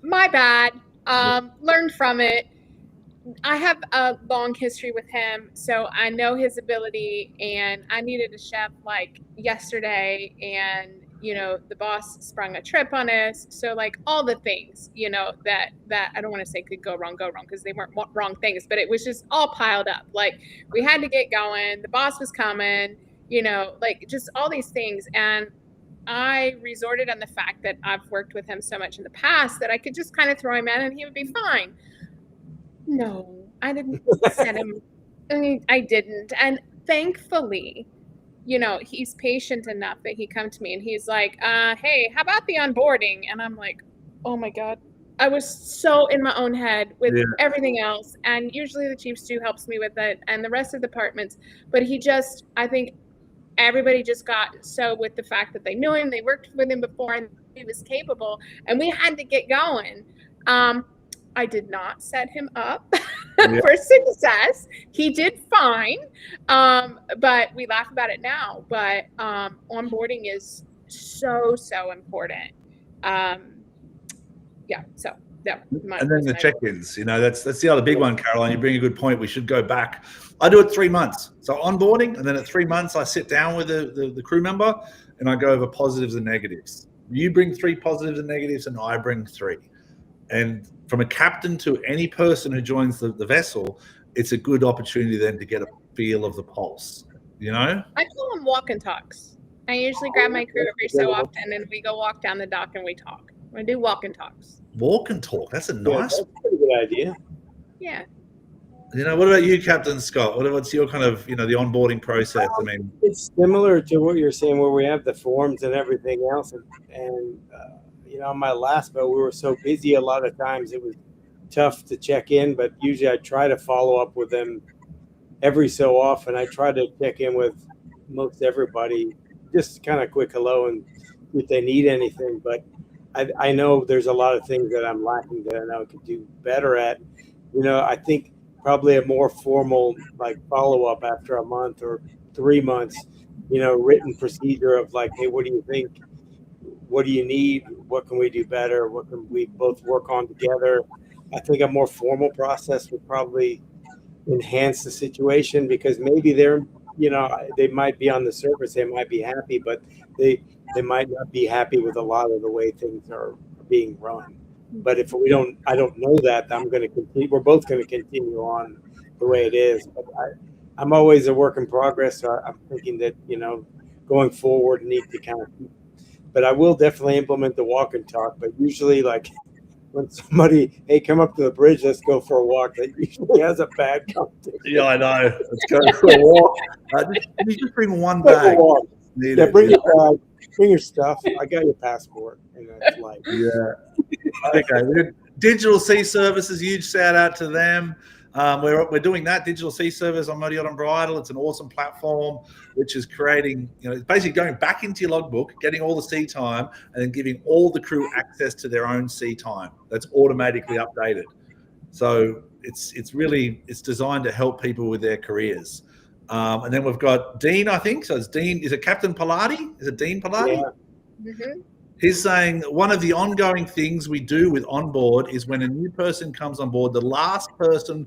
My bad. Learned from it. I have a long history with him, so I know his ability, and I needed a chef like yesterday, and the boss sprung a trip on us. So like all the things, that I don't want to say could go wrong, because they weren't wrong things, but it was just all piled up. Like we had to get going. The boss was coming, like just all these things. And I resorted on the fact that I've worked with him so much in the past that I could just kind of throw him in and he would be fine. No, I didn't send him. I didn't. And thankfully, he's patient enough that he come to me and he's like, hey, how about the onboarding? And I'm like, oh my God, I was so in my own head with Yeah. everything else. And usually the chief stew helps me with it and the rest of the departments. But I think everybody just got so with the fact that they knew him, they worked with him before, and he was capable, and we had to get going. I did not set him up for success. He did fine, but we laugh about it now. But onboarding is so important. So that. And then the check-ins, that's the other big one, Caroline. You bring a good point. We should go back. I do it 3 months. So onboarding, and then at 3 months, I sit down with the crew member and I go over positives and negatives. You bring 3 positives and negatives, and I bring 3. And from a captain to any person who joins the vessel, it's a good opportunity then to get a feel of the pulse. I call them walk and talks. I usually grab my crew every so often, and we go walk down the dock and we talk. We do walk and talks. Walk and talk. That's a nice. That's a pretty good idea. Yeah. What about you, Captain Scott? What's your kind of, the onboarding process? I mean, it's similar to what you're saying, where we have the forms and everything else. And on my last boat, we were so busy. A lot of times it was tough to check in, but usually I try to follow up with them every so often. I try to check in with most everybody, just kind of quick hello and if they need anything. But I know there's a lot of things that I'm lacking that I know I could do better at. I think probably a more formal follow-up after a month or 3 months, written procedure of hey, what do you think? What do you need? What can we do better? What can we both work on together? I think a more formal process would probably enhance the situation, because maybe they might be on the surface, they might be happy, but they might not be happy with a lot of the way things are being run. But if I don't know that, I'm going to continue. We're both going to continue on the way it is. But I'm always a work in progress. So I'm thinking that, going forward, need to kind of, but I will definitely implement the walk and talk. But usually when somebody, hey, come up to the bridge, let's go for a walk, that usually has a bad connotation. Yeah, I know. Let's go for a walk. You just bring one bag. Bring your bag, bring your stuff. I got your passport. And that's Okay. Digital Sea Services, huge shout out to them. We're doing that Digital Sea Service on Motor Yacht and Bridal. It's an awesome platform which is creating, it's basically going back into your logbook, getting all the sea time, and then giving all the crew access to their own sea time that's automatically updated. So it's designed to help people with their careers. And then we've got Dean, I think. So it's Dean. Is it Captain Pilati? Is it Dean Pilati? Yeah. Mm-hmm. He's saying one of the ongoing things we do with onboard is when a new person comes on board, the last person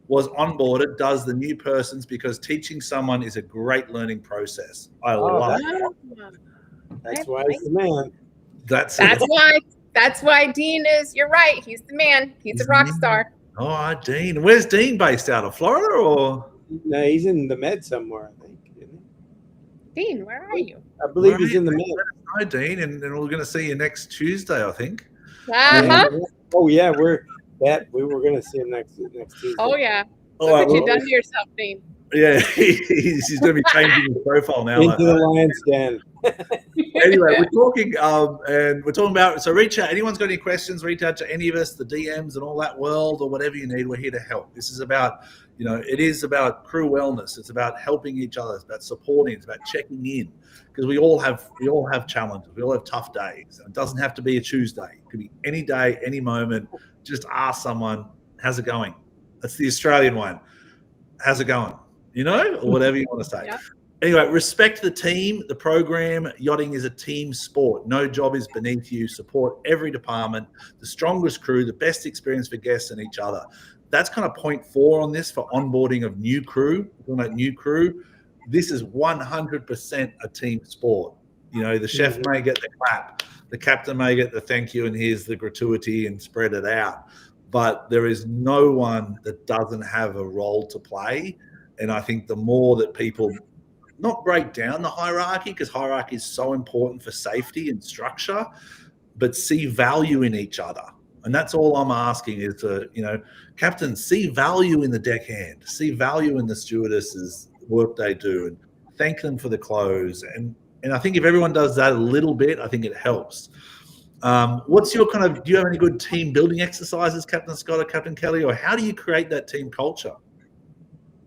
was onboarded does the new person's, because teaching someone is a great learning process. I love that. That's why he's the man. That's why Dean is. You're right. He's the man. He's a rock star. Oh, Dean. Where's Dean based out of? Florida or? No, he's in the Med somewhere, I think. Isn't he? Dean, where are you? I believe he's in the Med. Hi, Dean, and we're going to see you next Tuesday, I think. Uh-huh. Oh yeah, we were going to see him next Tuesday. Oh yeah. Look what you've done to yourself, Dean. Yeah, he's going to be changing his profile now. Into the lion's den. Anyway, we're talking and we're talking about, so reach out. Anyone's got any questions, reach out to any of us, the DMs and all that world, or whatever you need. We're here to help. This is about, it is about crew wellness. It's about helping each other. It's about supporting. It's about checking in, because we all have challenges. We all have tough days. It doesn't have to be a Tuesday. It could be any day, any moment. Just ask someone, how's it going? That's the Australian one. How's it going? Or whatever you want to say. Yep. Anyway, respect the team, the program. Yachting is a team sport. No job is beneath you. Support every department, the strongest crew, the best experience for guests and each other. That's kind of point 4 on this for onboarding of new crew. We're talking about new crew. This is 100% a team sport. The chef may get the clap, the captain may get the thank you, and here's the gratuity and spread it out. But there is no one that doesn't have a role to play. And I think the more that people not break down the hierarchy, because hierarchy is so important for safety and structure, but see value in each other. And that's all I'm asking is to, captains, see value in the deckhand, see value in the stewardesses' work they do, and thank them for the close. And I think if everyone does that a little bit, I think it helps. What's your kind of? Do you have any good team building exercises, Captain Scott or Captain Kelly, or how do you create that team culture?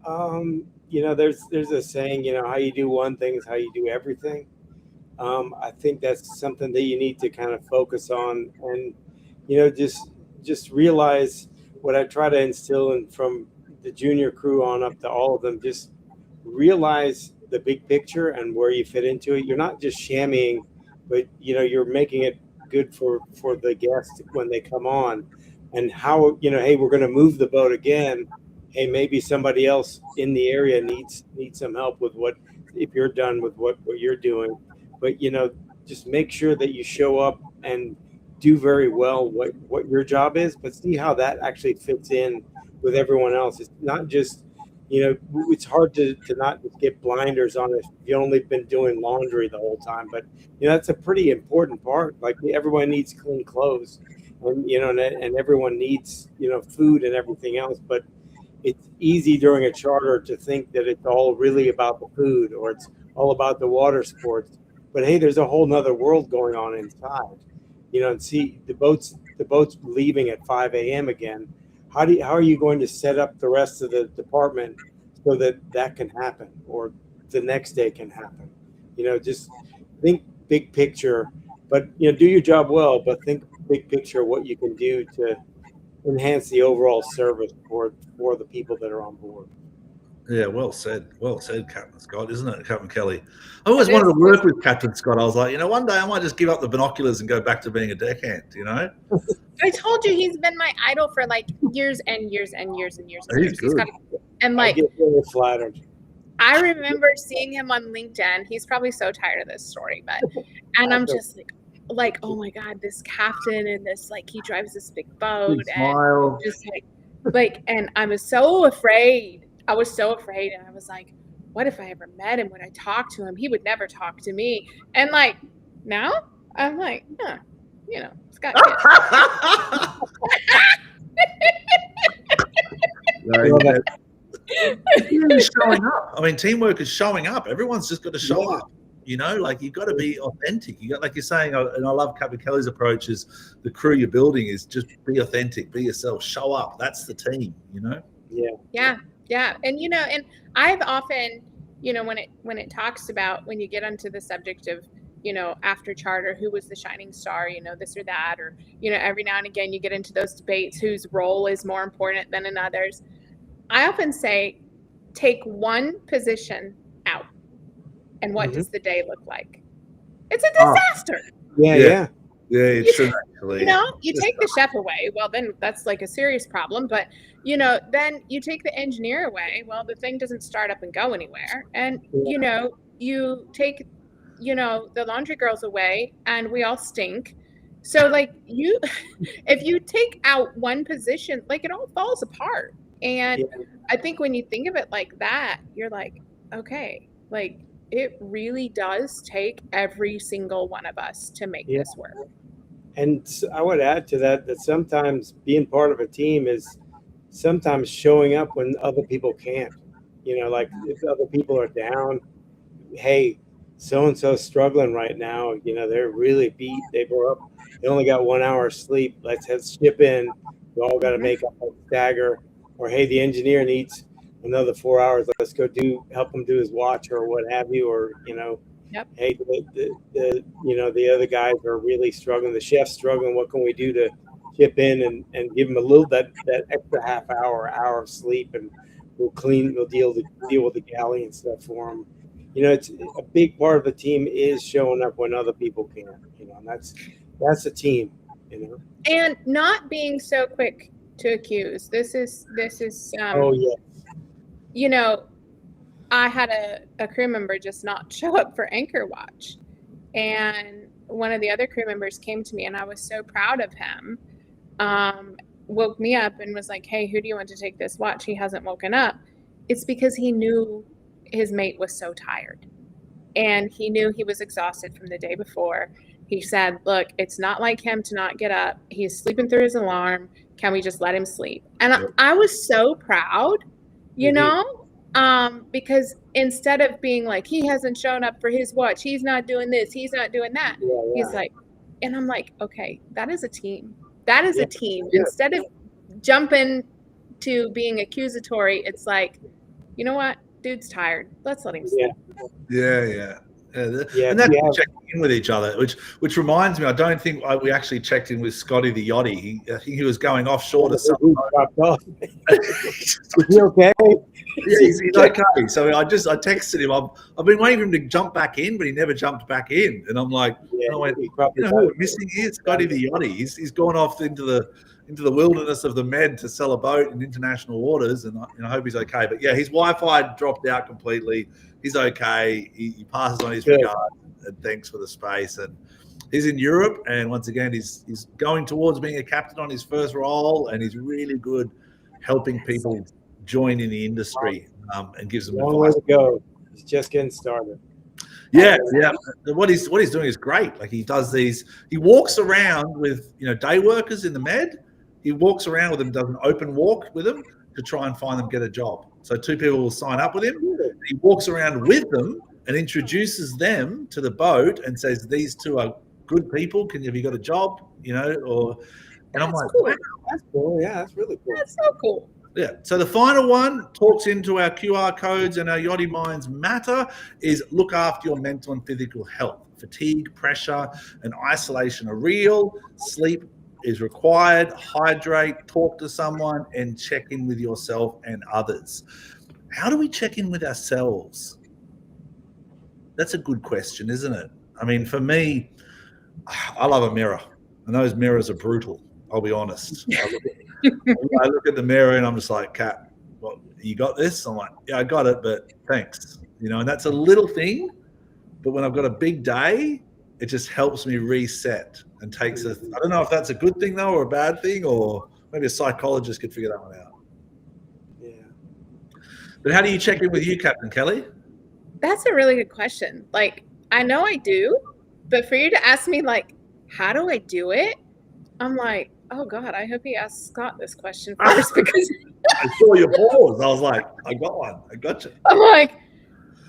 There's a saying, how you do one thing is how you do everything. I think that's something that you need to kind of focus on, and just realize what I try to instill in from the junior crew on up to all of them. Just realize the big picture and where you fit into it. You're not just shammying, but you're making it good for the guests when they come on, and how hey, we're going to move the boat again. Hey, maybe somebody else in the area needs some help with what, if you're done with what you're doing. But just make sure that you show up and do very well what your job is, but see how that actually fits in with everyone else. It's not just it's hard to not just get blinders on if you've only been doing laundry the whole time. But that's a pretty important part. Like, everyone needs clean clothes, and and everyone needs food and everything else. But it's easy during a charter to think that it's all really about the food, or it's all about the water sports. But hey, there's a whole nother world going on inside, and see the boats leaving at 5 a.m. again. How are you going to set up the rest of the department so that can happen, or the next day can happen? Just think big picture, but do your job well, but think big picture what you can do to enhance the overall service for the people that are on board. Yeah, well said, Captain Scott, isn't it, Captain Kelly? I always wanted to work with Captain Scott. I was like, one day I might just give up the binoculars and go back to being a deckhand. I told you he's been my idol for like years and years and years and years. He's good. And like, I get really flattered. I remember seeing him on LinkedIn. He's probably so tired of this story, and I'm just like, oh my God, this captain and this, like, he drives this big boat, Big and smile. just like, and I was so afraid. And I was like, what if I ever met him? Would I talk to him? He would never talk to me. And like, now I'm like, it's got He's showing up. I mean, teamwork is showing up. Everyone's just got to show up. Like, you've got to be authentic. Like you're saying, and I love Captain Kelly's approach, is the crew you're building is just be authentic, be yourself, show up. That's the team, Yeah. And and I've often, when it talks about, when you get onto the subject of, after charter, who was the shining star, this or that, or, every now and again you get into those debates whose role is more important than another's. I often say, take one position out, and what does the day look like? It's a disaster. Yeah. It should actually. You take the chef away, well, then that's like a serious problem. But then you take the engineer away, well, the thing doesn't start up and go anywhere. And you take the laundry girls away, and we all stink. So like, if you take out one position, like, it all falls apart. And I think when you think of it like that, you're like, okay, like, it really does take every single one of us to make this work. And I would add to that sometimes being part of a team is sometimes showing up when other people can't. Like, if other people are down, hey, so-and-so struggling right now, they're really beat. They were up, they only got 1 hour of sleep. Let's ship in. We all got to make up a stagger. Or, hey, the engineer needs another 4 hours. Let's go help him do his watch or what have you. Or, hey, the other guys are really struggling. The chef's struggling. What can we do to chip in and give him a little that extra half hour of sleep, and we'll deal with the galley and stuff for him. It's a big part of the team is showing up when other people can't. And that's a team. And not being so quick to accuse. This is I had a crew member just not show up for anchor watch, and one of the other crew members came to me, and I was so proud of him, woke me up and was like, hey, who do you want to take this watch? He hasn't woken up. It's because he knew his mate was so tired, and he knew he was exhausted from the day before. He said, look, it's not like him to not get up. He's sleeping through his alarm. Can we just let him sleep? And I was so proud, because instead of being like, he hasn't shown up for his watch, he's not doing this, he's not doing that. He's like, And I'm like, okay, that is a team. That is Yeah. a team. Yeah. Instead of jumping to being accusatory, it's like, you know what? Dude's tired. Let's let him sleep. Yeah. Yeah, And that's yeah. checking in with each other, which reminds me, I don't think we actually checked in with Scotty the yachty. I think he was going offshore to some. He dropped off. Is he okay? Yeah, he's okay. So I texted him. I've been waiting for him to jump back in, but he never jumped back in. And I'm like, Yeah, I went, he you probably know who we're missing here? Scotty the yachty. He's gone off into the wilderness of the Med to sell a boat in international waters, and I hope he's okay. But yeah, his Wi-Fi dropped out completely. He's okay. He passes on his regards and thanks for the space. And he's in Europe, and once again, he's going towards being a captain on his first role, and he's really good helping people join in the industry and gives them long way advice. to go. He's just getting started. Yeah. What he's doing is great. Like he walks around with day workers in the Med. He walks around with them, does an open walk with them to try and find them get a job. So 2 people will sign up with him. He walks around with them and introduces them to the boat and says, "These 2 are good people. Have you got a job?" And I'm like, cool. wow. That's cool. Yeah, that's really cool. That's so cool. Yeah. So the final one talks into our QR codes and our Yachty Minds matter is look after your mental and physical health. Fatigue, pressure, and isolation are real. Sleep is required. Hydrate, talk to someone, and check in with yourself and others. How do we check in with ourselves? That's a good question, isn't it? I mean, for me, I love a mirror, and those mirrors are brutal. I'll be honest. I look at the mirror and I'm just like, Kat, well, you got this? I'm like, yeah, I got it, but thanks. And that's a little thing, but when I've got a big day, it just helps me reset and I don't know if that's a good thing though, or a bad thing, or maybe a psychologist could figure that one out. Yeah. But how do you check in with you, Captain Kelly? That's a really good question. Like, I know I do, but for you to ask me, like, how do I do it? I'm like, oh God, I hope he asks Scott this question first because I saw your pause. I was like, I got one. I got you. I'm like,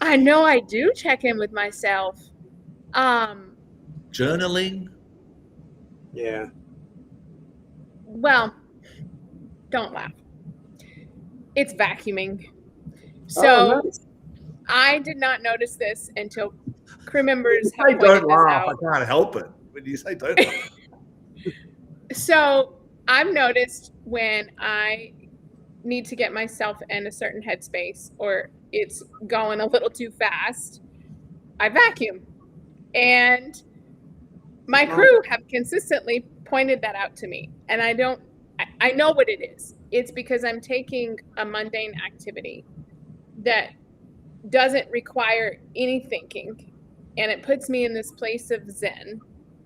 I know I do check in with myself. Journaling. Yeah. Well, don't laugh. It's vacuuming. So nice. I did not notice this until crew members have Say pointed don't this laugh. out. I can't help it. When you say don't laugh. So I've noticed when I need to get myself in a certain headspace or it's going a little too fast, I vacuum. And my crew have consistently pointed that out to me. And I know what it is. It's because I'm taking a mundane activity that doesn't require any thinking. And it puts me in this place of zen.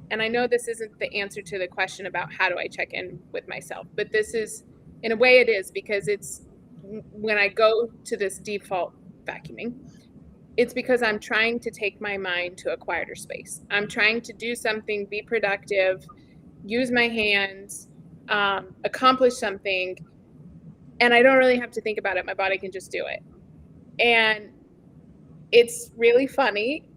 And I know this isn't the answer to the question about how do I check in with myself, but this is, in a way it is, because it's when I go to this default vacuuming, it's because I'm trying to take my mind to a quieter space. I'm trying to do something, be productive, use my hands, accomplish something, and I don't really have to think about it. My body can just do it. And it's really funny.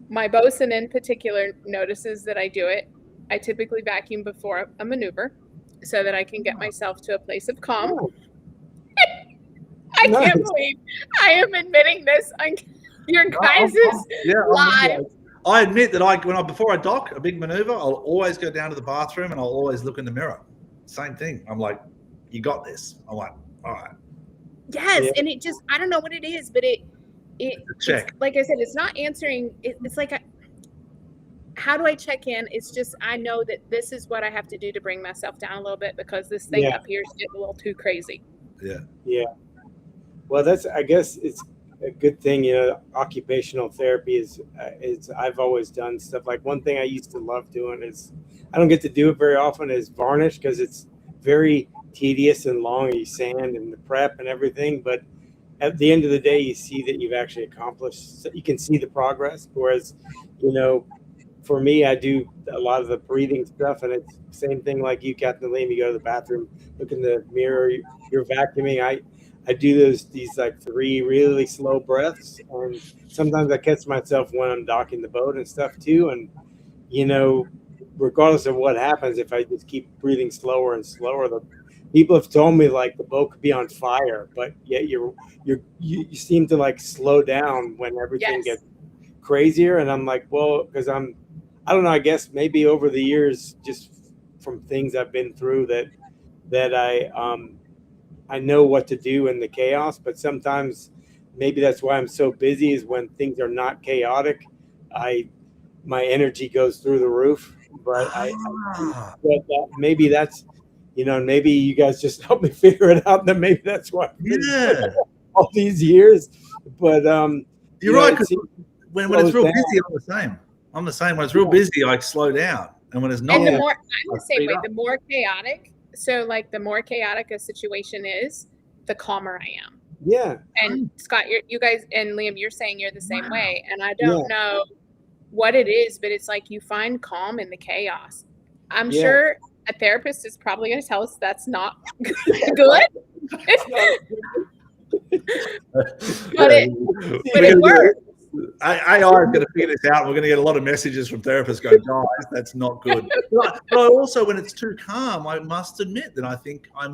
My bosun in particular notices that I do it. I typically vacuum before a maneuver so that I can get myself to a place of calm. I can't believe I am admitting this on your guys' live. I admit that before I dock a big maneuver, I'll always go down to the bathroom and I'll always look in the mirror. Same thing. I'm like, you got this. I'm like, all right. Yes, and it just, I don't know what it is, but check. Like I said, it's not answering. It's like, how do I check in? It's just, I know that this is what I have to do to bring myself down a little bit because this thing up here is getting a little too crazy. Yeah. Well, I guess it's a good thing, occupational therapy is I've always done stuff. Like one thing I used to love doing is, I don't get to do it very often, is varnish, because it's very tedious and long. You sand and the prep and everything, but at the end of the day, you see that you've actually accomplished. So you can see the progress. Whereas, for me, I do a lot of the breathing stuff, and it's the same thing like you, Captain Liam. You go to the bathroom, look in the mirror, you're vacuuming. I do these like 3 really slow breaths, and sometimes I catch myself when I'm docking the boat and stuff too. And regardless of what happens, if I just keep breathing slower and slower, the people have told me like the boat could be on fire, but yet you seem to like slow down when everything Yes. gets crazier. And I'm like, well, because I don't know, I guess maybe over the years, just from things I've been through, that I know what to do in the chaos. But sometimes maybe that's why I'm so busy, is when things are not chaotic, my energy goes through the roof. But Ah, maybe that's, maybe you guys just help me figure it out. Then maybe that's why I've been yeah, all these years. But you're right. it 'Cause seems when it's real down. busy, I'm the same. I'm the same. When it's real busy, I slow down, and when it's not, And the Yeah. more, I'm the same speed way, up. the more chaotic. So like the more chaotic a situation is, the calmer I am. Yeah, And Scott, you guys and Liam, you're saying you're the same Wow. way. And I yeah, don't know what it is, but it's like you find calm in the chaos. I'm yeah. sure a therapist is probably going to tell us that's not good, but it works. AI is going to figure this out. We're going to get a lot of messages from therapists going, guys, that's not good. But also, when it's too calm, I must admit that I think I'll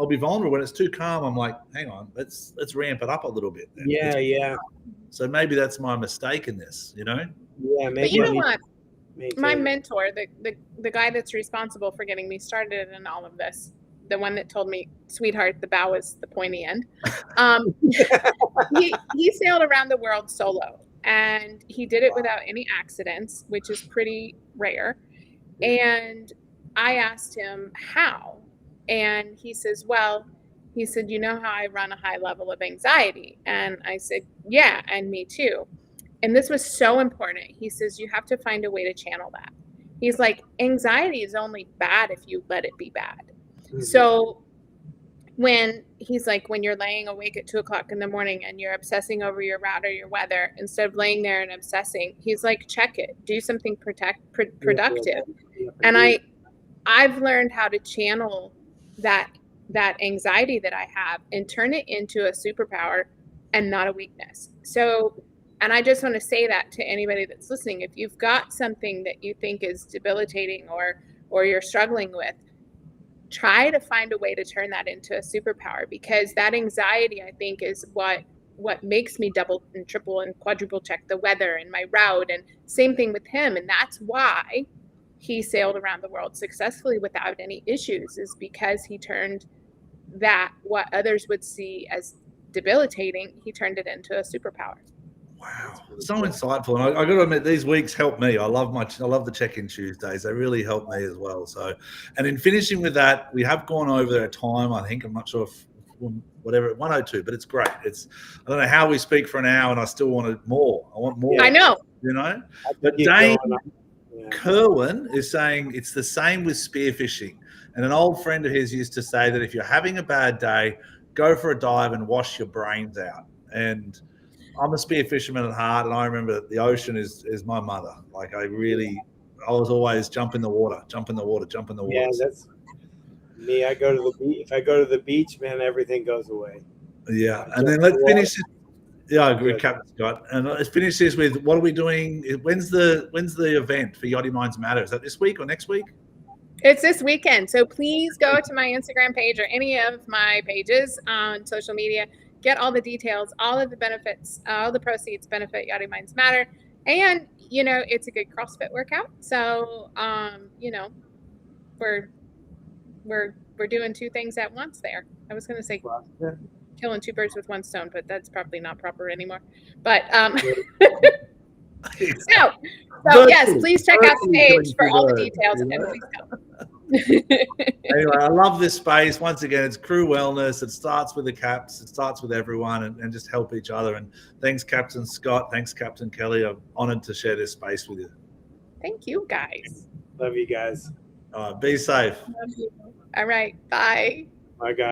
be vulnerable. When it's too calm, I'm like, hang on, let's ramp it up a little bit. Then. Yeah. So maybe that's my mistake in this, Yeah, But maybe you I know need what? to maintain My it. mentor, the guy that's responsible for getting me started in all of this, the one that told me, sweetheart, the bow is the pointy end. He sailed around the world solo, and he did it without any accidents, which is pretty rare. And I asked him how, and he says, well, he said, you know how I run a high level of anxiety? And I said, yeah, and me too. And this was so important. He says, you have to find a way to channel that. He's like, anxiety is only bad if you let it be bad. Mhm. So when he's like, when you're laying awake at 2:00 in the morning and you're obsessing over your route or your weather, instead of laying there and obsessing, he's like, check it, do something productive. Yeah, And I've learned how to channel that anxiety that I have and turn it into a superpower and not a weakness. So, and I just want to say that to anybody that's listening, if you've got something that you think is debilitating or you're struggling with, try to find a way to turn that into a superpower, because that anxiety, I think, is what makes me double and triple and quadruple check the weather and my route. And same thing with him. And that's why he sailed around the world successfully without any issues, is because he turned that, what others would see as debilitating, he turned it into a superpower. Wow, so insightful. And I got to admit, these weeks help me. I love the check-in Tuesdays. They really help me as well. So, and in finishing with that, we have gone over our time. I think I'm not sure if whatever 102, but it's great. I don't know how we speak for an hour, and I still wanted more. I want more. I know. But keep Dane going on. Yeah. Kerwin is saying it's the same with spearfishing. And an old friend of his used to say that if you're having a bad day, go for a dive and wash your brains out. And I'm a spear fisherman at heart, and I remember the ocean is my mother. Like I was always jump in the water. Yeah, that's me. I go to the beach. If I go to the beach, man, everything goes away. Yeah, and then let's finish this. Yeah, I agree, Captain Scott. And let's finish this with what are we doing? When's the event for Yachty Minds Matter? Is that this week or next week? It's this weekend. So please go to my Instagram page or any of my pages on social media. Get all the details, all of the benefits, all the proceeds benefit Yachty Minds Matter. And, it's a good CrossFit workout. So, we're doing two things at once there. I was going to say killing two birds with one stone, but that's probably not proper anywore. But, so yes, please check out the page for all the details and please go. Anyway, I love this space. Once again, it's crew wellness. It starts with the caps. It starts with everyone and just help each other. And thanks, Captain Scott. Thanks, Captain Kelly. I'm honored to share this space with you. Thank you, guys. Love you guys. All right, be safe. All right. Bye. Bye, guys.